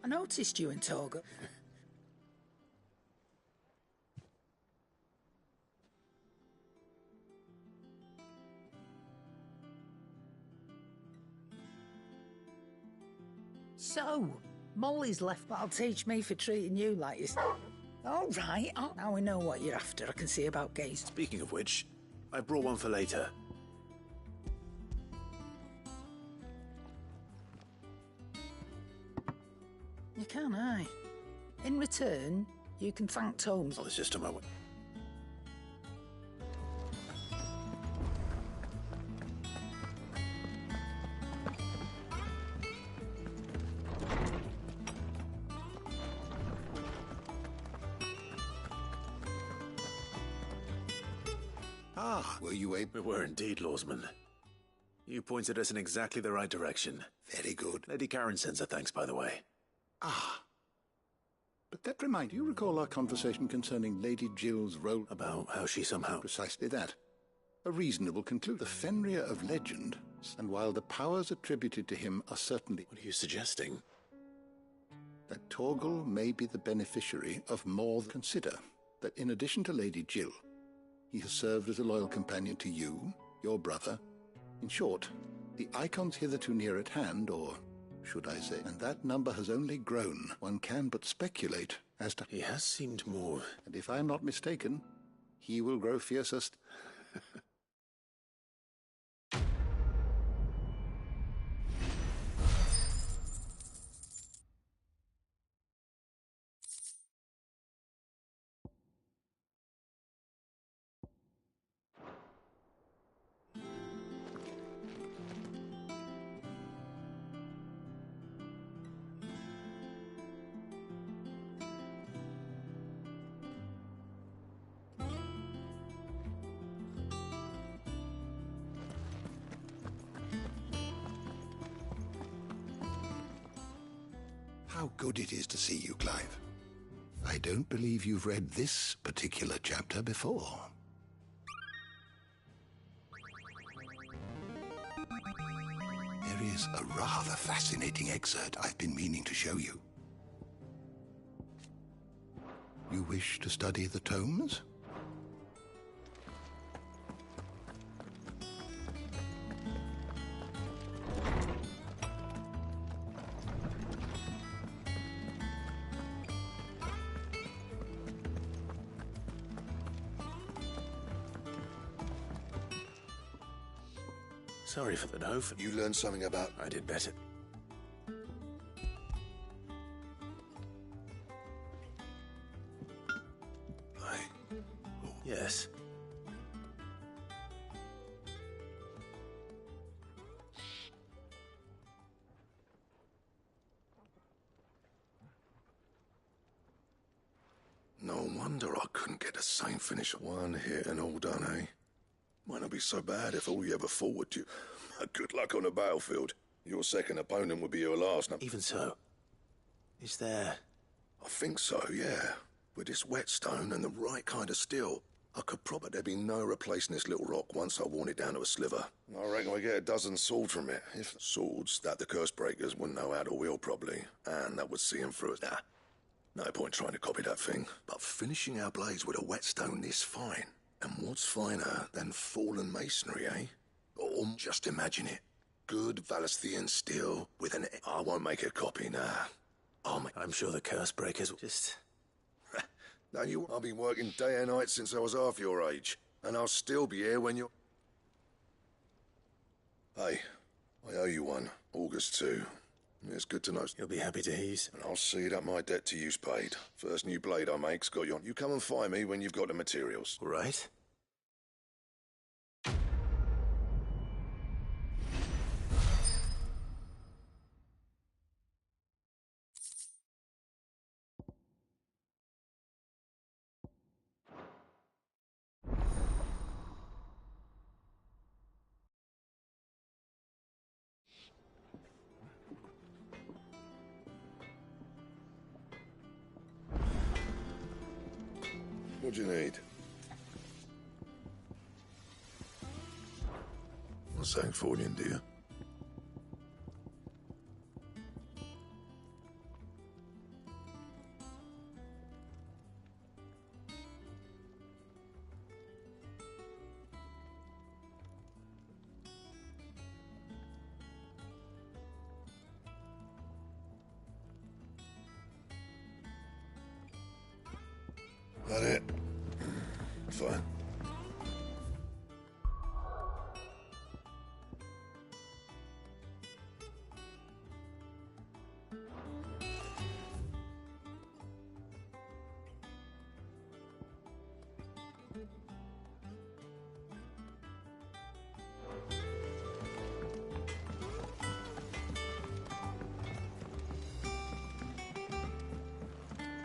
I noticed you in Toga. So, Molly's left, but I'll teach me for treating you like you... All right, now we know what you're after. I can see about gaze. Speaking of which, I brought one for later. You can, aye. In return, you can thank Tomes. I was just on my way. Were you able... We were indeed, Lawsman. You pointed us in exactly the right direction. Very good. Lady Karen sends her thanks, by the way. Ah. But that reminds you recall our conversation concerning Lady Jill's role? About how she somehow... Precisely that. A reasonable conclusion. The Fenrir of legend, and while the powers attributed to him are certainly... What are you suggesting? That Torgal may be the beneficiary of more than... Consider that in addition to Lady Jill, he has served as a loyal companion to you, your brother. In short, the icons hitherto near at hand, or should I say, and that number has only grown. One can but speculate as to... He has seemed more... And if I am not mistaken, he will grow fiercest... How good it is to see you, Clive. I don't believe you've read this particular chapter before. There is a rather fascinating excerpt I've been meaning to show you. You wish to study the tomes? Sorry for the no. You learned something about... I did better. Yes. No wonder I couldn't get the same finish. One hit and all done, eh? Might not be so bad if all you ever forward to. Good luck on the battlefield. Your second opponent would be your last. Even so, is there... I think so, yeah. With this whetstone and the right kind of steel, I could probably... There'd be no replacing this little rock once I worn it down to a sliver. I reckon we get a dozen swords from it. If swords that the curse breakers wouldn't know how to wield properly, and that would see them through. Nah, no point trying to copy that thing. But finishing our blades with a whetstone is fine. And what's finer than fallen masonry, eh? Or just imagine it. Good Valesthian steel with an... I won't make a copy, nah. I'm sure the curse breakers will just... No, I've been working day and night since I was half your age. And I'll still be here when you're... Hey, I owe you one. August 2. It's good to know. You'll be happy to hear. And I'll see that my debt to you's paid. First new blade I make's got you on. You come and find me when you've got the materials. Right. What do you need? What's that for you, dear? That it? Fine.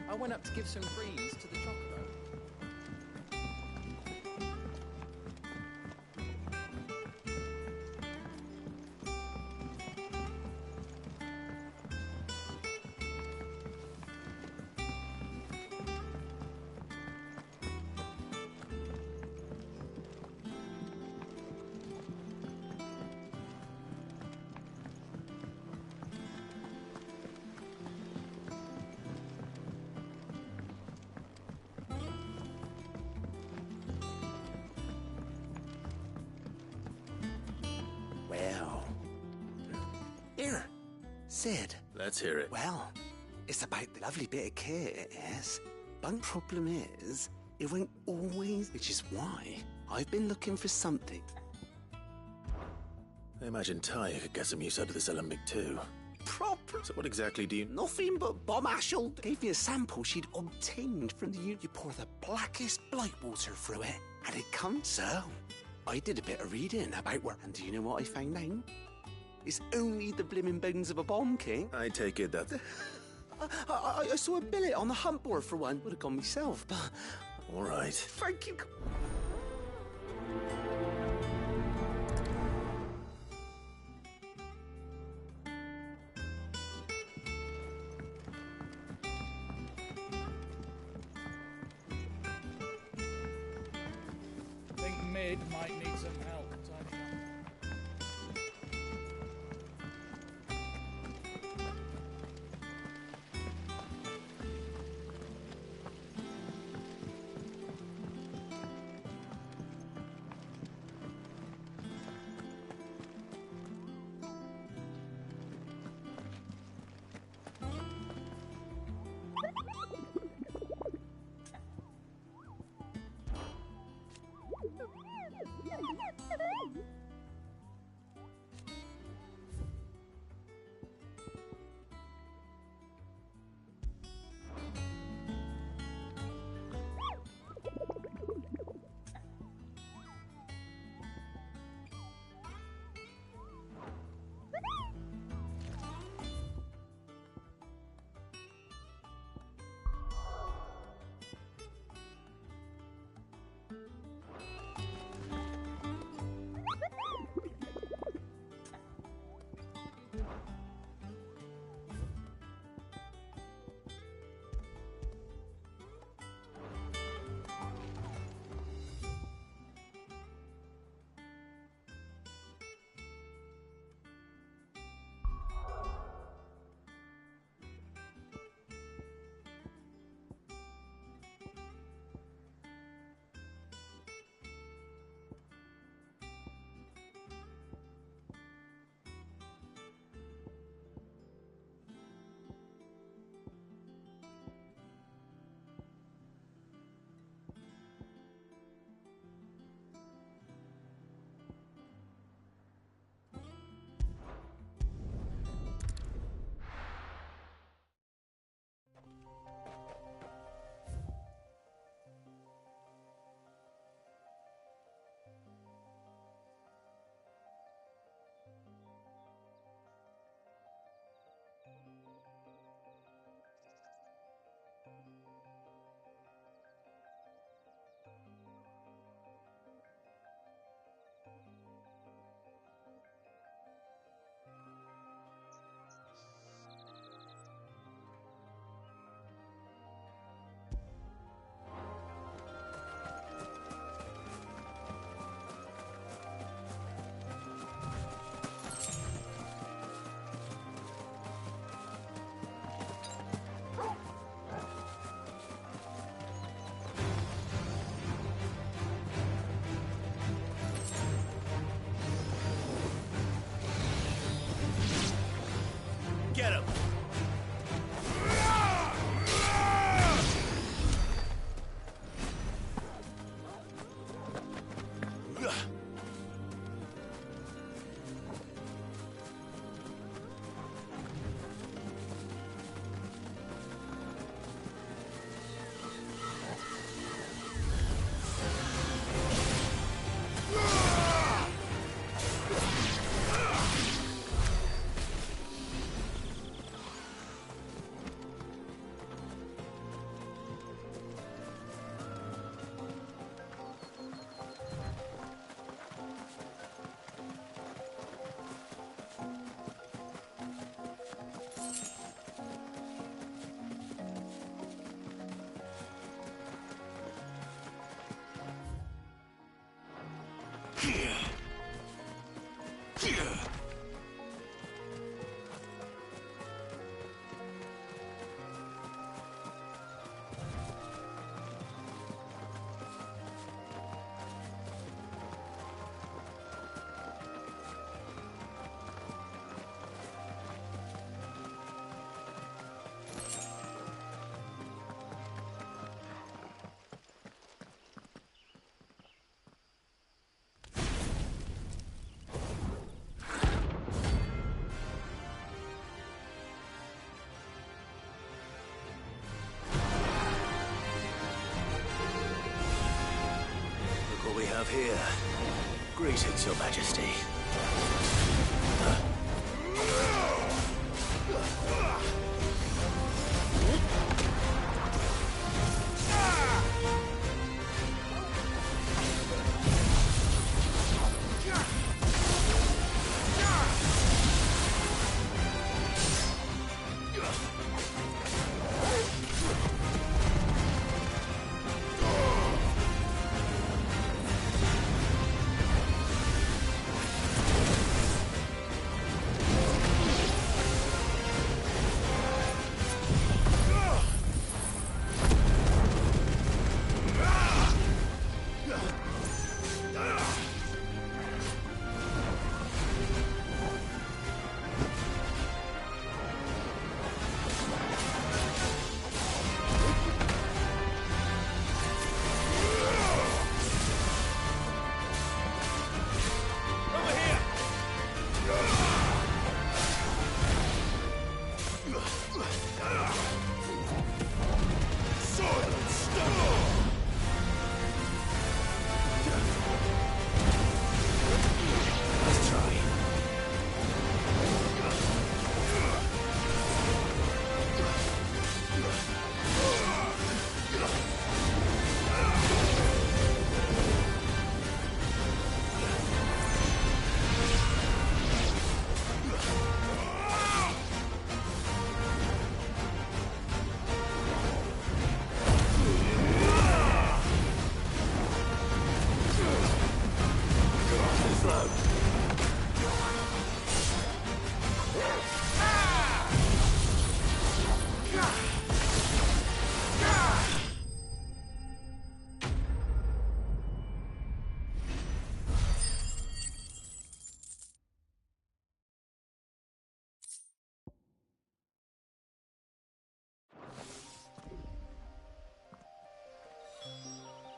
I went up to give some greens to the chocolate. Here, Sid. Let's hear it. Well, it's about the lovely bit of kit, it is. But problem is, it won't always, which is why I've been looking for something. I imagine Ty could get some use out of this alembic too. Proper. So what exactly do you... Nothing but Bob Ashell gave me a sample she'd obtained from the unit. You pour the blackest blight water through it, and it comes so. I did a bit of reading about where, and do you know what I found out? It's only the blimmin' bones of a bomb king. I take it that... I saw a billet on the hunt board for one. Would have gone myself, but... All right. Thank you. I think Mid might need some help. Get him! have here. Greetings, Your Majesty.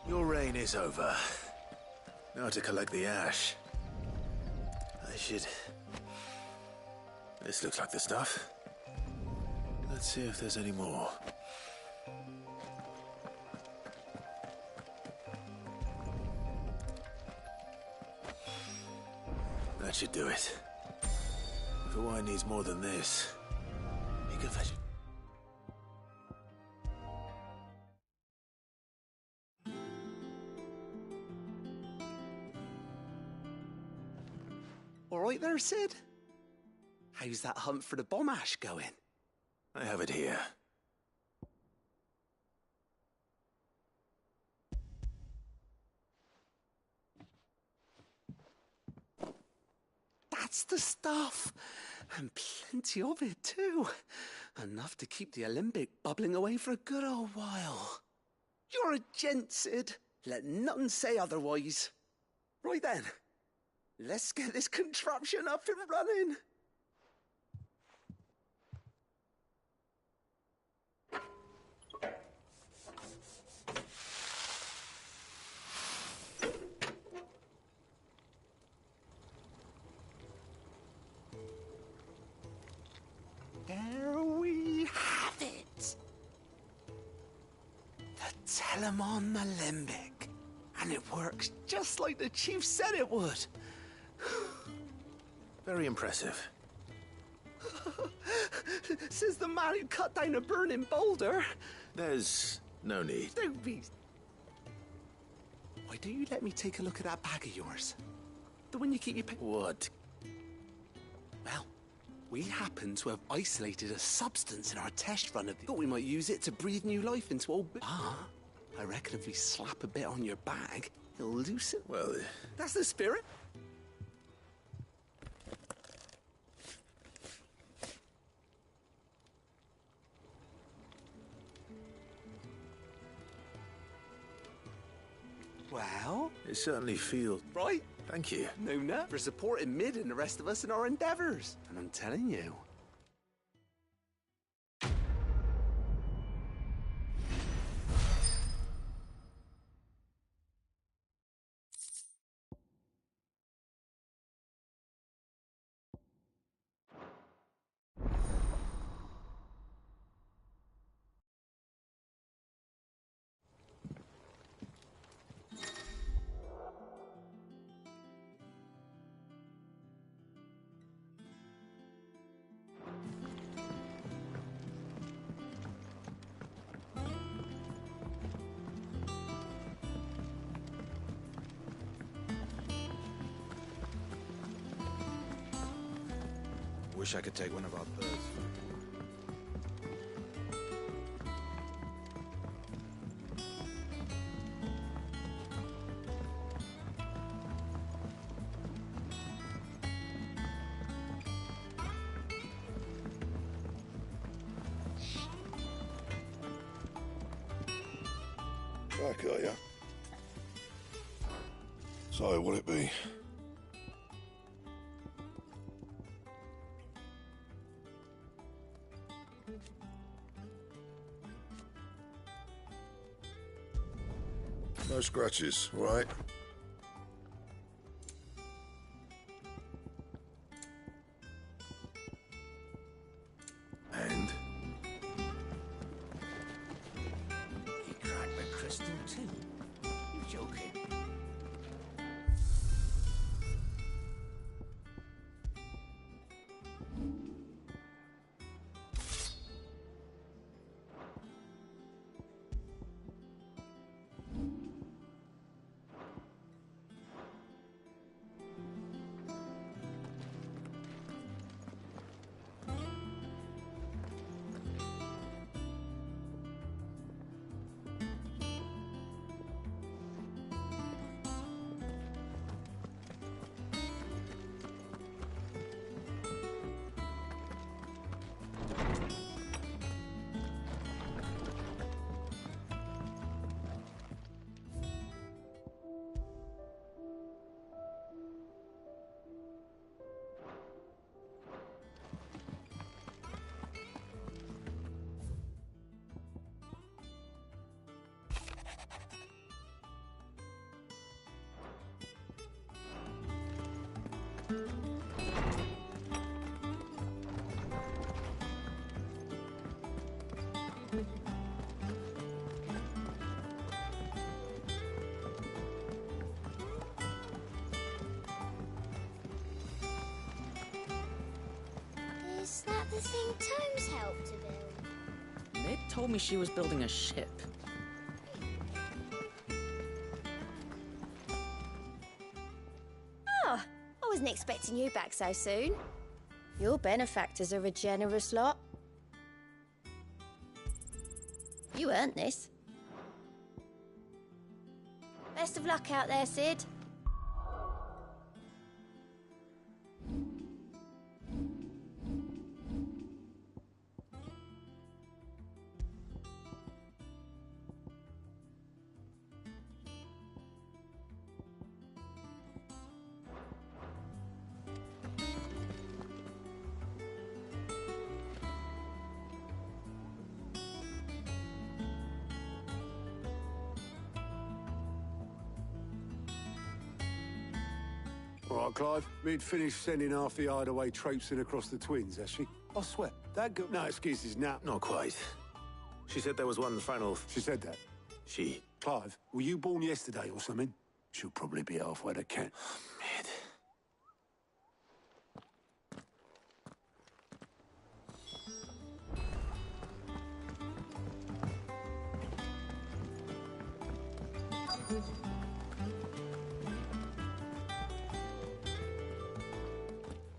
Your reign is over. Now to collect the ash. I should... This looks like the stuff. Let's see if there's any more. That should do it. If the wine needs more than this, he can fetch it. All right there, Sid? How's that hunt for the bomb ash going? I have it here. That's the stuff. And plenty of it, too. Enough to keep the Olympic bubbling away for a good old while. You're a gent, Sid. Let nothing say otherwise. Right then. Let's get this contraption up and running. There we have it. The Telemon Alembic. And it works just like the chief said it would. Very impressive. Says the man who cut down a burning boulder. There's no need. Don't be... Why don't you let me take a look at that bag of yours? The one you keep your... What? Well, we happen to have isolated a substance in our test run of the... Thought we might use it to breathe new life into old... Ah, I reckon if we slap a bit on your bag, it'll loosen... Well... That's the spirit. Well... It certainly feels... Right? Thank you. No, for supporting Mid and the rest of us in our endeavours. And I'm telling you... Wish I could take one of our birds. Back, are ya? So, what'll it be? No scratches, all right? And? You cracked the crystal too? You joking? Is that the thing Tomes helped to build? Mid told me she was building a ship. Oh, I wasn't expecting you back so soon. Your benefactors are a generous lot. You earned this. Best of luck out there, Sid. All right, Clive. Mid finished sending half the hideaway traipsing across the twins, has she? I swear, that girl... No excuses now. Not quite. She said there was one final... She said that? She. Clive, were you born yesterday or something? She'll probably be halfway to Kent. Mid.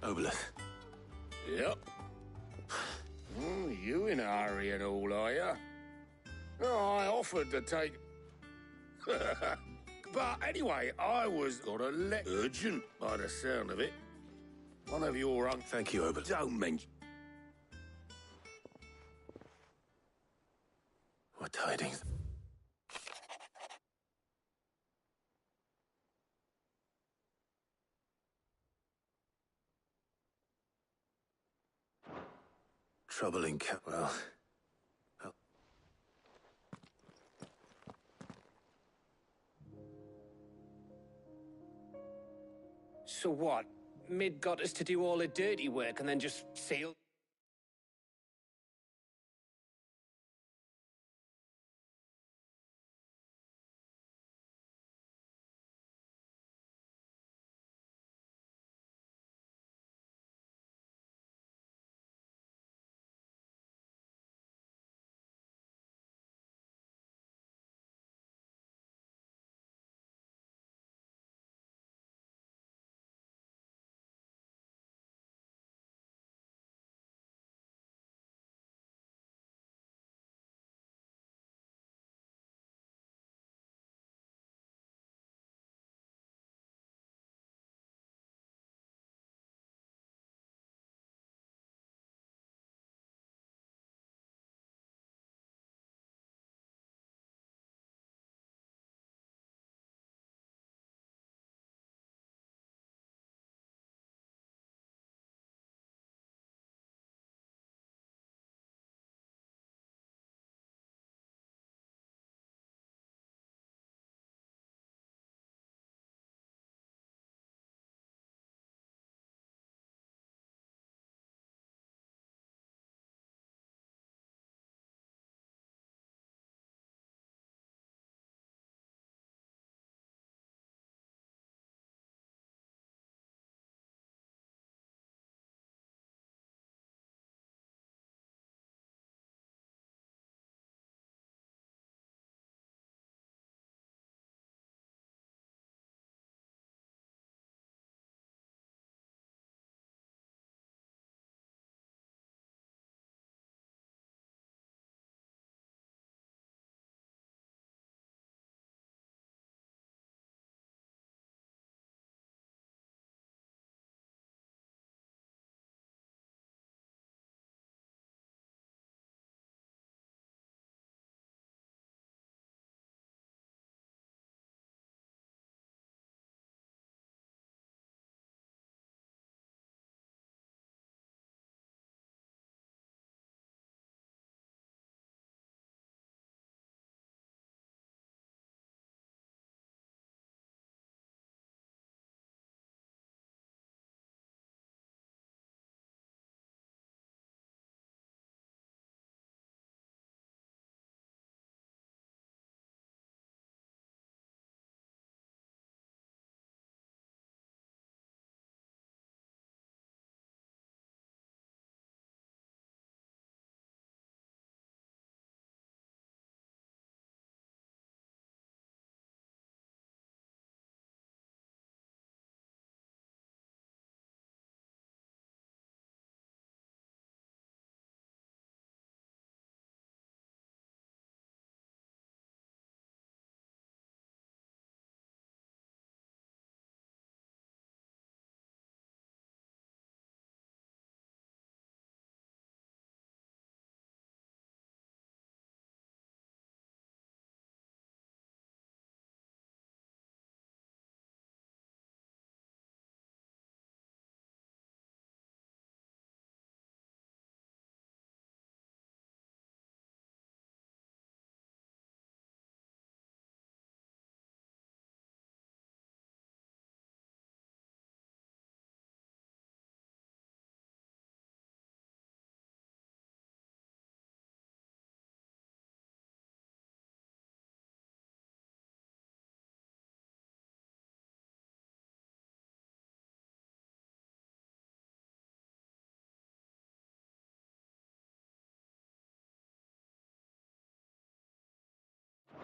Obelith. Yep. Oh, you in a hurry and all, are you? Oh, I offered to take... But anyway, I was got a urgent by the sound of it. One of your Thank you, Obelith. Don't mention... What tidings? Troubling well... So what? Mid got us to do all the dirty work and then just sail?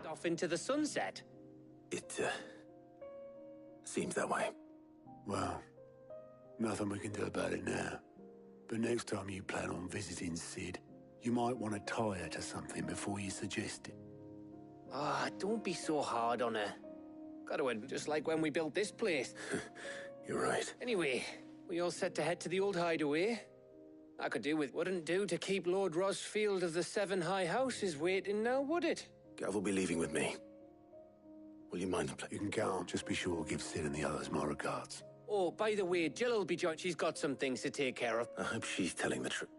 off into the sunset. It, seems that way. Well, nothing we can do about it now. But next time you plan on visiting Sid, you might want to tie her to something before you suggest it. Ah, don't be so hard on her. Got to end just like when we built this place. You're right. Anyway, we all set to head to the old hideaway. I could do with wouldn't do to keep Lord Rosfield of the Seven High Houses waiting now, would it? Gav will be leaving with me. Will you mind the place? You can count on. Just be sure to give Sid and the others my regards. Oh, by the way, Jill will be joined. She's got some things to take care of. I hope she's telling the truth.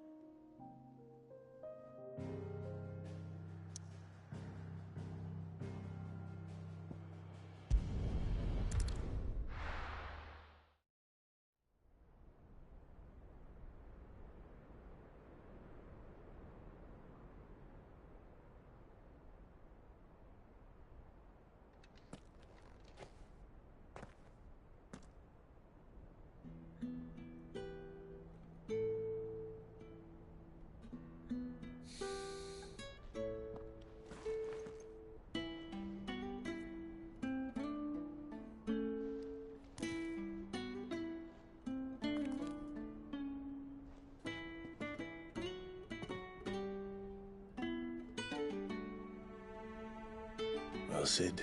Well, Sid,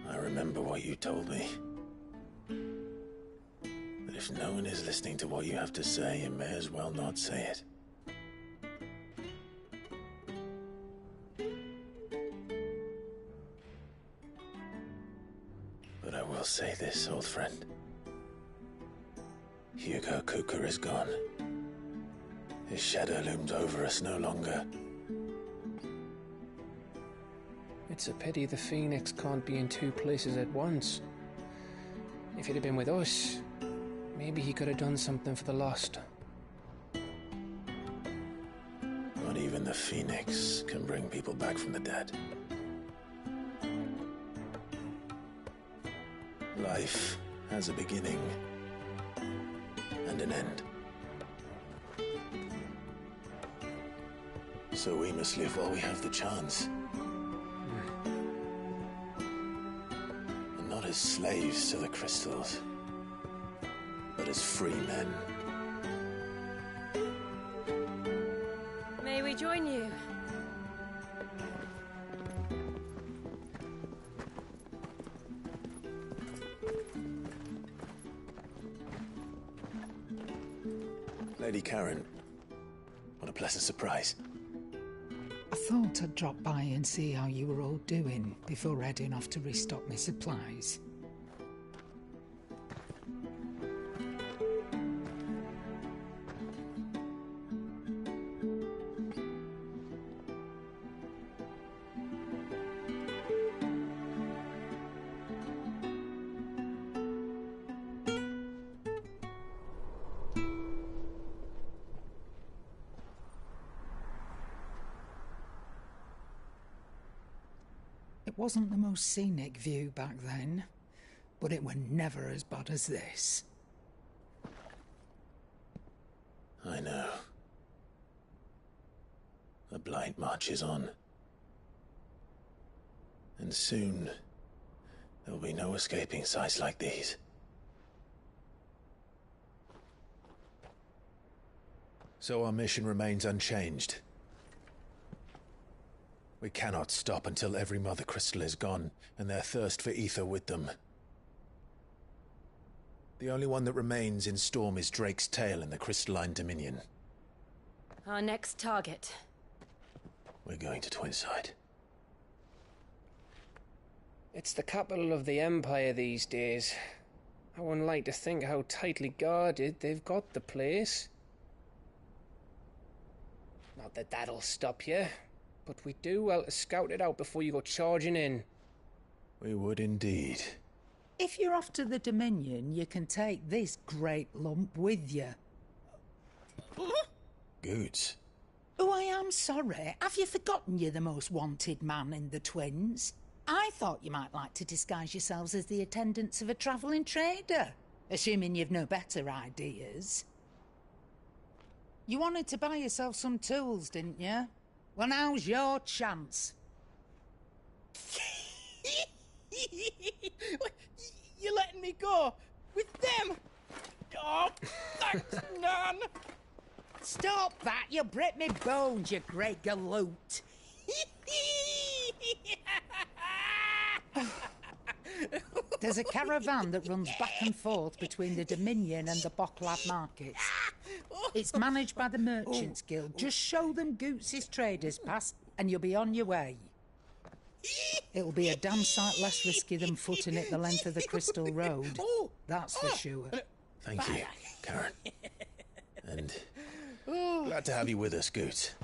I remember what you told me. That if no one is listening to what you have to say, you may as well not say it. But I will say this, old friend. Hugo Cooker is gone. His shadow looms over us no longer. It's a pity the Phoenix can't be in two places at once. If he'd have been with us, maybe he could have done something for the lost. Not even the Phoenix can bring people back from the dead. Life has a beginning and an end. So we must live while we have the chance. And not as slaves to the crystals, but as free men. May we join you? Lady Karen, what a pleasant surprise. I thought I'd drop by and see how you were all doing before heading off to restock my supplies. It wasn't the most scenic view back then, but it were never as bad as this. I know. The blight marches on. And soon, there'll be no escaping sights like these. So our mission remains unchanged. We cannot stop until every Mother Crystal is gone, and their thirst for ether with them. The only one that remains in Storm is Drake's Tail in the Crystalline Dominion. Our next target. We're going to Twinside. It's the capital of the Empire these days. I wouldn't like to think how tightly guarded they've got the place. Not that that'll stop you, but we do well to scout it out before you go charging in. We would indeed. If you're off to the Dominion, you can take this great lump with you. Goods. Oh, I am sorry. Have you forgotten you're the most wanted man in the Twins? I thought you might like to disguise yourselves as the attendants of a travelling trader, assuming you've no better ideas. You wanted to buy yourself some tools, didn't you? Well, now's your chance. You're letting me go? With them? Oh, thanks, Nan! Stop that! You'll break me bones, you great galoot! There's a caravan that runs back and forth between the Dominion and the Bocklad markets. It's managed by the Merchants Guild. Just show them Goots' traders pass and you'll be on your way. It'll be a damn sight less risky than footing it the length of the Crystal Road. That's for sure. Thank you, Karen. And glad to have you with us, Goots.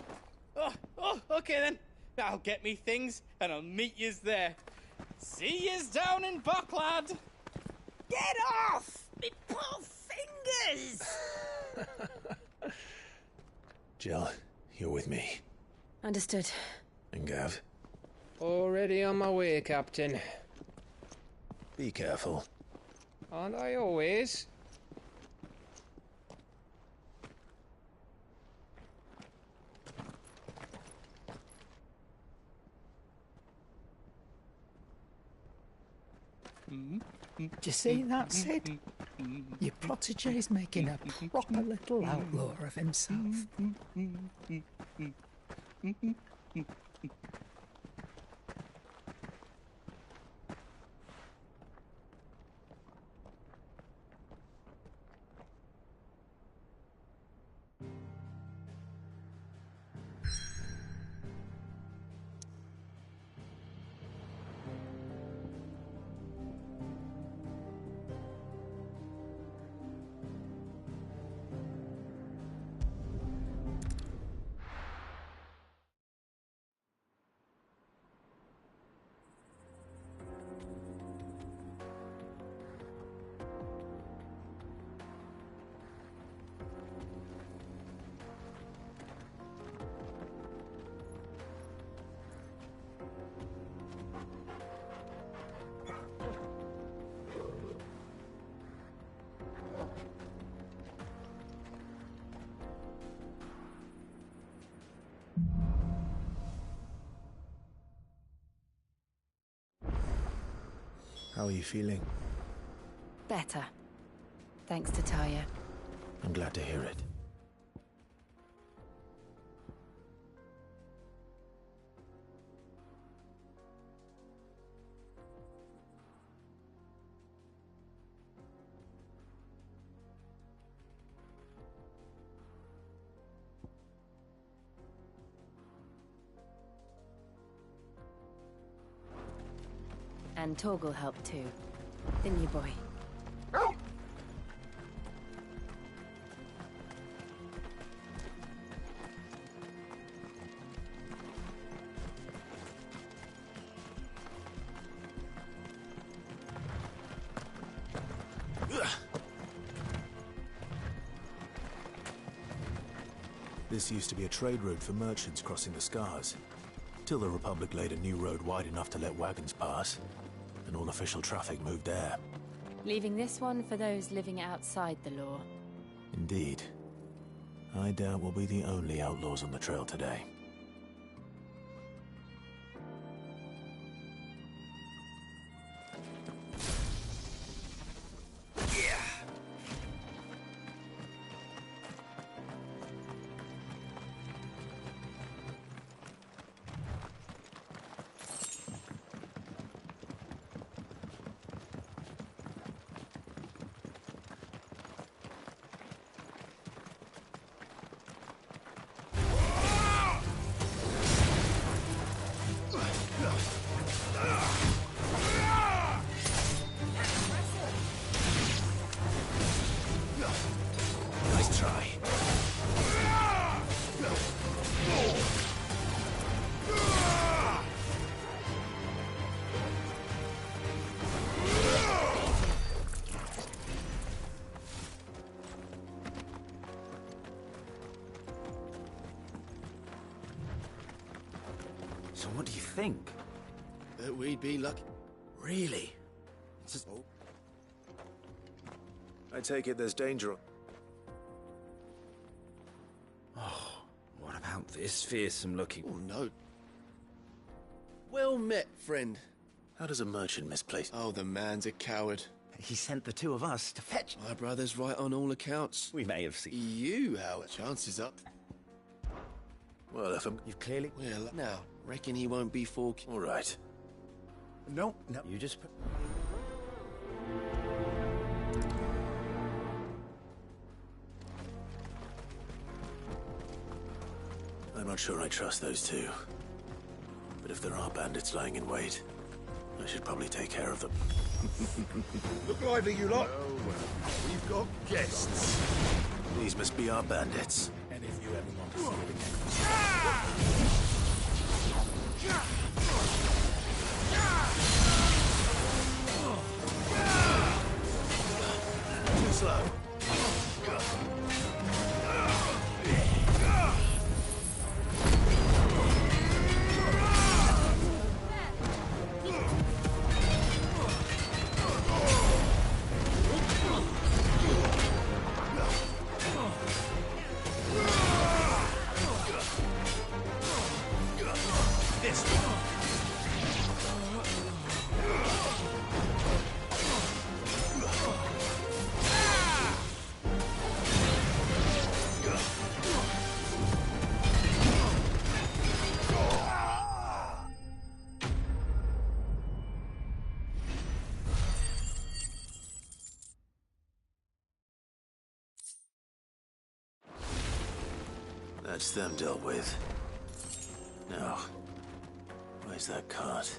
Okay then. I'll get me things and I'll meet yous there. See yous down in Bocklad. Get off! Me poor fingers! Jill, you're with me. Understood. And Gav? Already on my way, Captain. Be careful. Aren't I always? Do you see that, Sid? Your protege's making a proper little outlaw of himself. How are you feeling? Better. Thanks to Taya. I'm glad to hear it. And Torgal helped too. Didn't you, boy? This used to be a trade route for merchants crossing the Scars, till the Republic laid a new road wide enough to let wagons pass, and all official traffic moved there. Leaving this one for those living outside the law. Indeed. I doubt we'll be the only outlaws on the trail today. Nice try. So what do you think? That we'd be lucky. Really? I take it there's danger. Oh, what about doubt this fearsome-looking... Oh, no. Well met, friend. How does a merchant misplace? Oh, the man's a coward. He sent the two of us to fetch... My brother's right on all accounts. We may have seen... You, Howard. Chances up. Well, if I'm... You've clearly... Well, now, reckon he won't be fork... All right. No, you just... I'm not sure I trust those two. But if there are bandits lying in wait, I should probably take care of them. Look lively, you lot. Well, we've got guests. These must be our bandits. And if you ever want to see it again... Too slow. That's them dealt with. Now, where's that cart?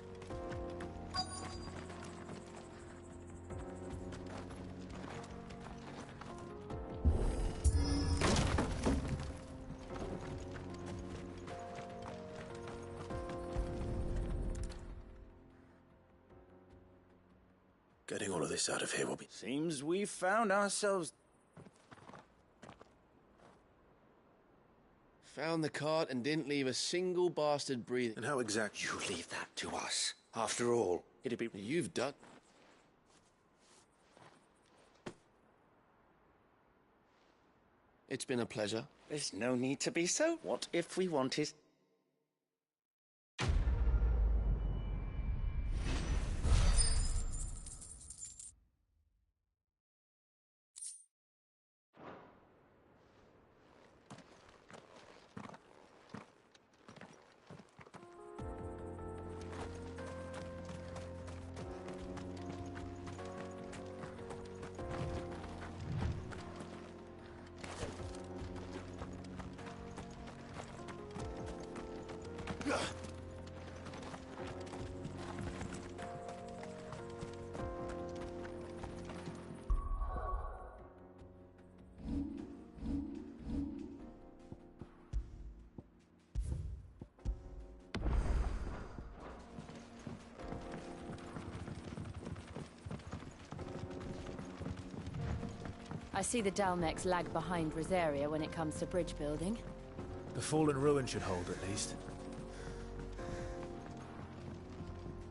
Getting all of this out of here will be... Seems we've found ourselves... Found the cart and didn't leave a single bastard breathing. And how exactly... You leave that to us. After all, it'd be... You've done... It's been a pleasure. There's no need to be so. What if we wanted... I see the Dalmex lag behind Rosaria when it comes to bridge building. The fallen ruin should hold, at least.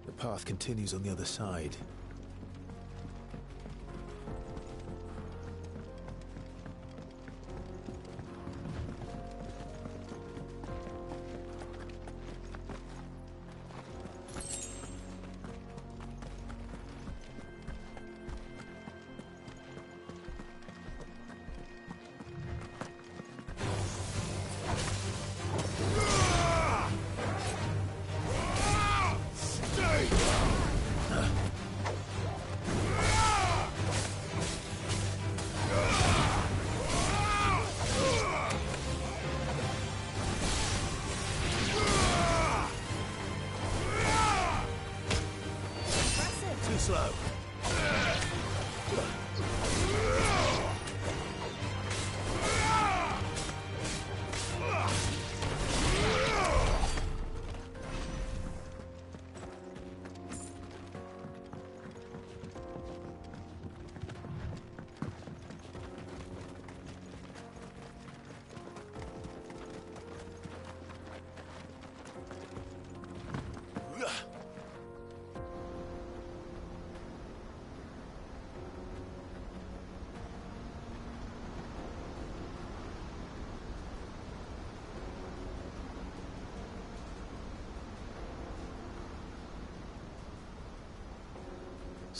The path continues on the other side.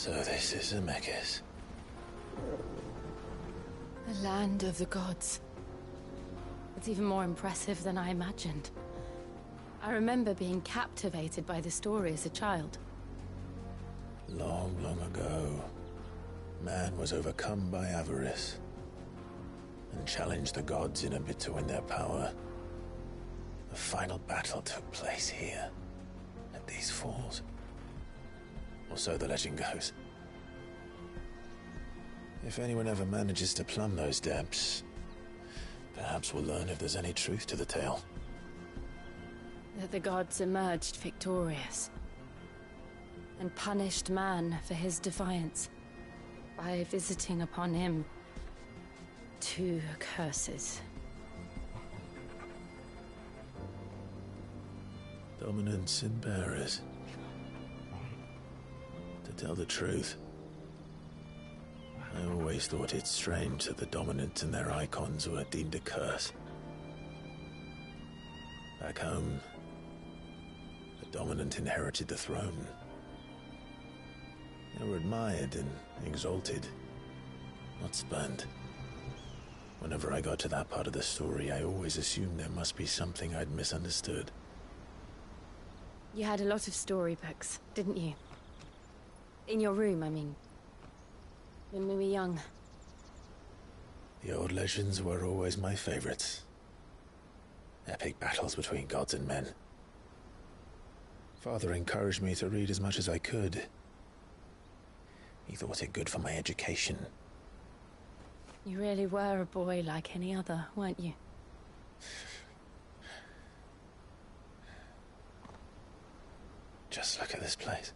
So this is Zemeckis. The land of the gods. It's even more impressive than I imagined. I remember being captivated by the story as a child. Long, long ago, man was overcome by avarice and challenged the gods in a bid to win their power. The final battle took place here, at these falls. Or so the legend goes. If anyone ever manages to plumb those depths, perhaps we'll learn if there's any truth to the tale. That the gods emerged victorious and punished man for his defiance by visiting upon him 2 curses. Dominants and bearers. To tell the truth, I always thought it strange that the dominants and their icons were deemed a curse. Back home, the dominant inherited the throne. They were admired and exalted, not spurned. Whenever I got to that part of the story, I always assumed there must be something I'd misunderstood. You had a lot of storybooks, didn't you? In your room, I mean. When we were young. The old legends were always my favorites. Epic battles between gods and men. Father encouraged me to read as much as I could. He thought it good for my education. You really were a boy like any other, weren't you? Just look at this place.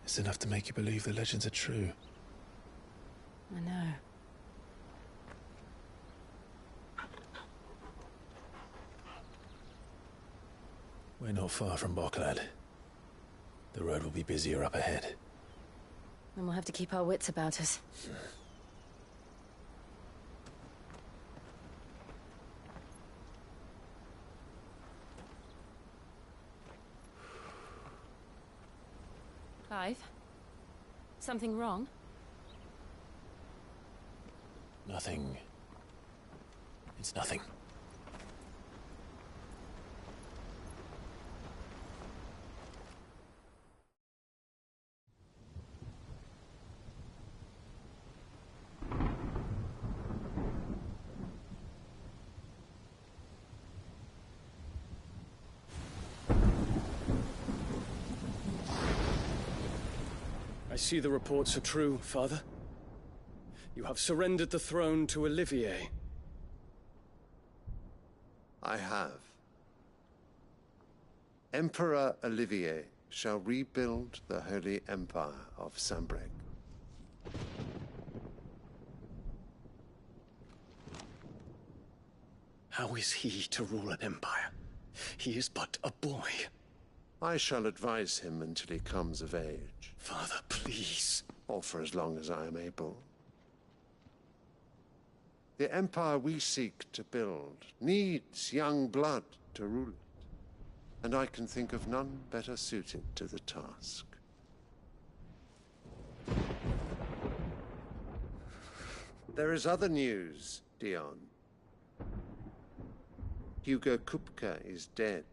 It's enough to make you believe the legends are true. I know. We're not far from Boklad. The road will be busier up ahead. Then we'll have to keep our wits about us. Clive? Something wrong? Nothing. It's nothing. I see the reports are true, Father. You have surrendered the throne to Olivier. I have. Emperor Olivier shall rebuild the Holy Empire of Sambrec. How is he to rule an empire? He is but a boy. I shall advise him until he comes of age. Father, please. Or for as long as I am able. The empire we seek to build needs young blood to rule it, and I can think of none better suited to the task. There is other news, Dion. Hugo Kupka is dead,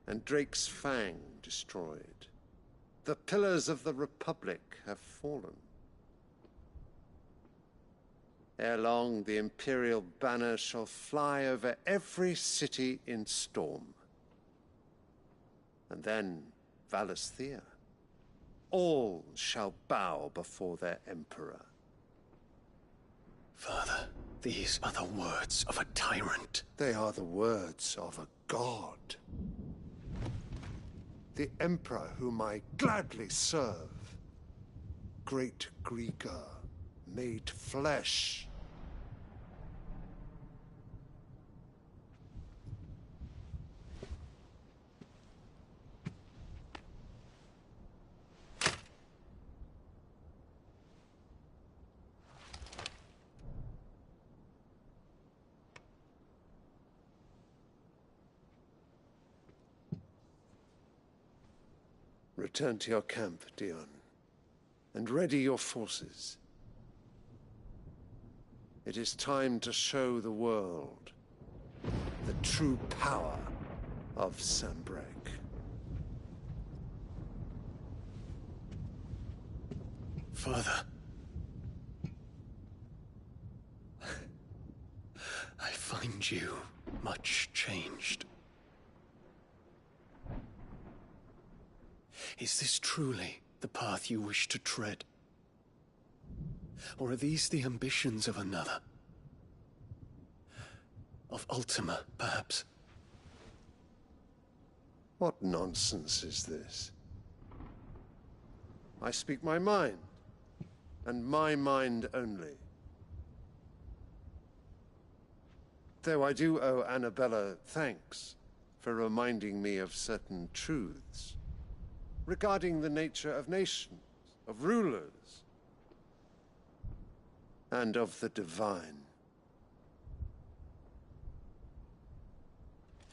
and Drake's Fang destroyed. The pillars of the Republic have fallen. Ere long, the Imperial banner shall fly over every city in Storm. And then, Valisthea. All shall bow before their Emperor. Father, these are the words of a tyrant. They are the words of a god. The Emperor whom I gladly serve. Great Greeker, made flesh. Return to your camp, Dion. and ready your forces. It is time to show the world the true power of Sambrek. Father. I find you much changed. Is this truly the path you wish to tread? Or are these the ambitions of another? Of Ultima, perhaps? What nonsense is this? I speak my mind, and my mind only. Though I do owe Annabella thanks for reminding me of certain truths regarding the nature of nations, of rulers, and of the divine.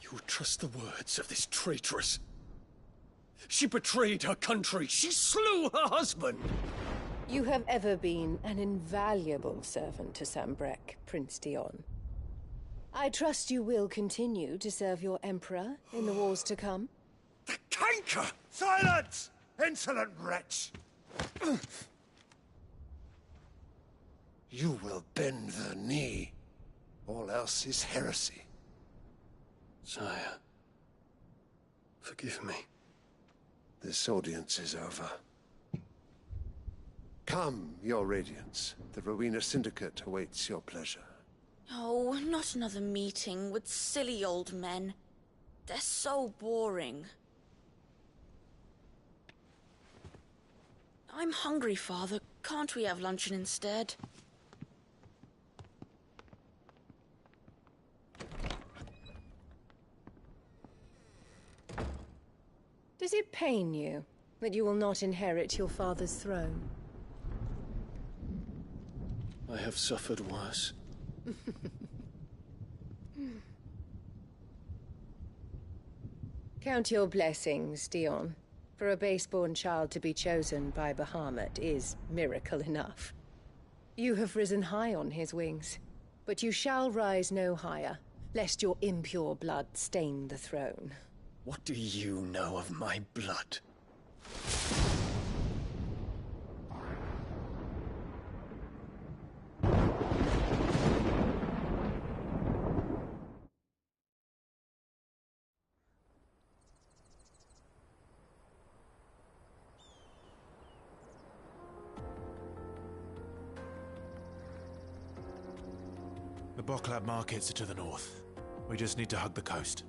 You would trust the words of this traitress? She betrayed her country. She slew her husband. You have ever been an invaluable servant to Sambrek, Prince Dion. I trust you will continue to serve your Emperor in the wars to come. The canker! Silence! Insolent wretch! You will bend the knee. All else is heresy. Sire, forgive me. This audience is over. Come, your Radiance. The Rowena Syndicate awaits your pleasure. Oh, not another meeting with silly old men. They're so boring. I'm hungry, Father. Can't we have luncheon instead? Does it pain you that you will not inherit your father's throne? I have suffered worse. Count your blessings, Dion. For a base-born child to be chosen by Bahamut is miracle enough. You have risen high on his wings, but you shall rise no higher, lest your impure blood stain the throne. What do you know of my blood? The Boklab markets are to the north. We just need to hug the coast.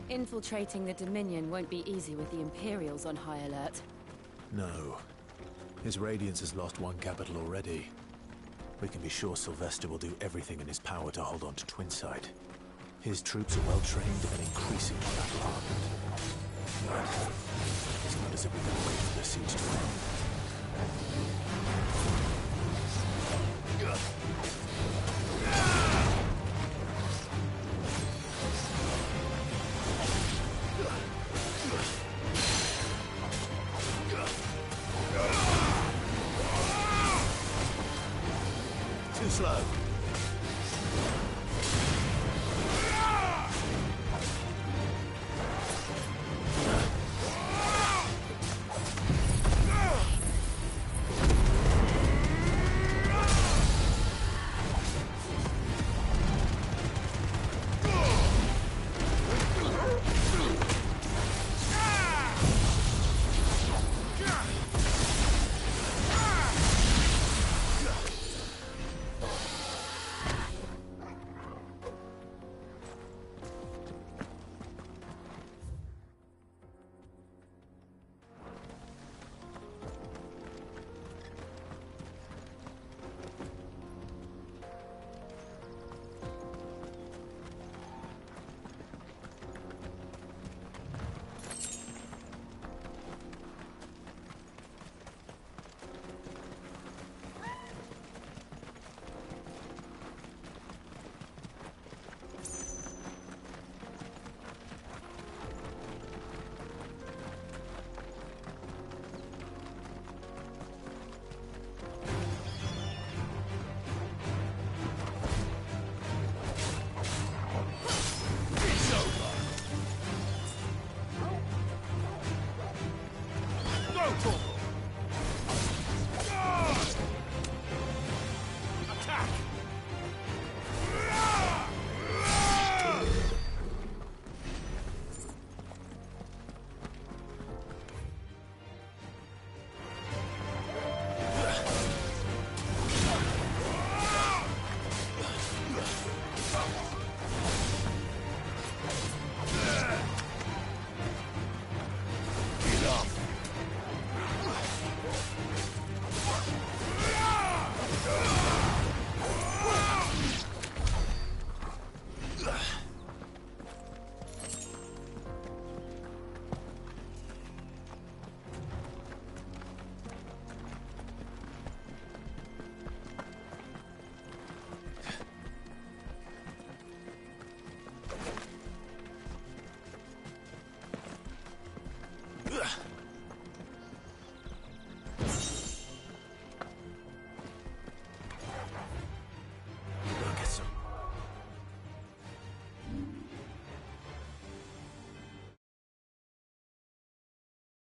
Infiltrating the Dominion won't be easy with the Imperials on high alert. No. His Radiance has lost one capital already. We can be sure Sylvester will do everything in his power to hold on to Twinside. His troops are well trained and increasingly battle-hardened. But it's not as if we can wait for the siege to end. Too slow.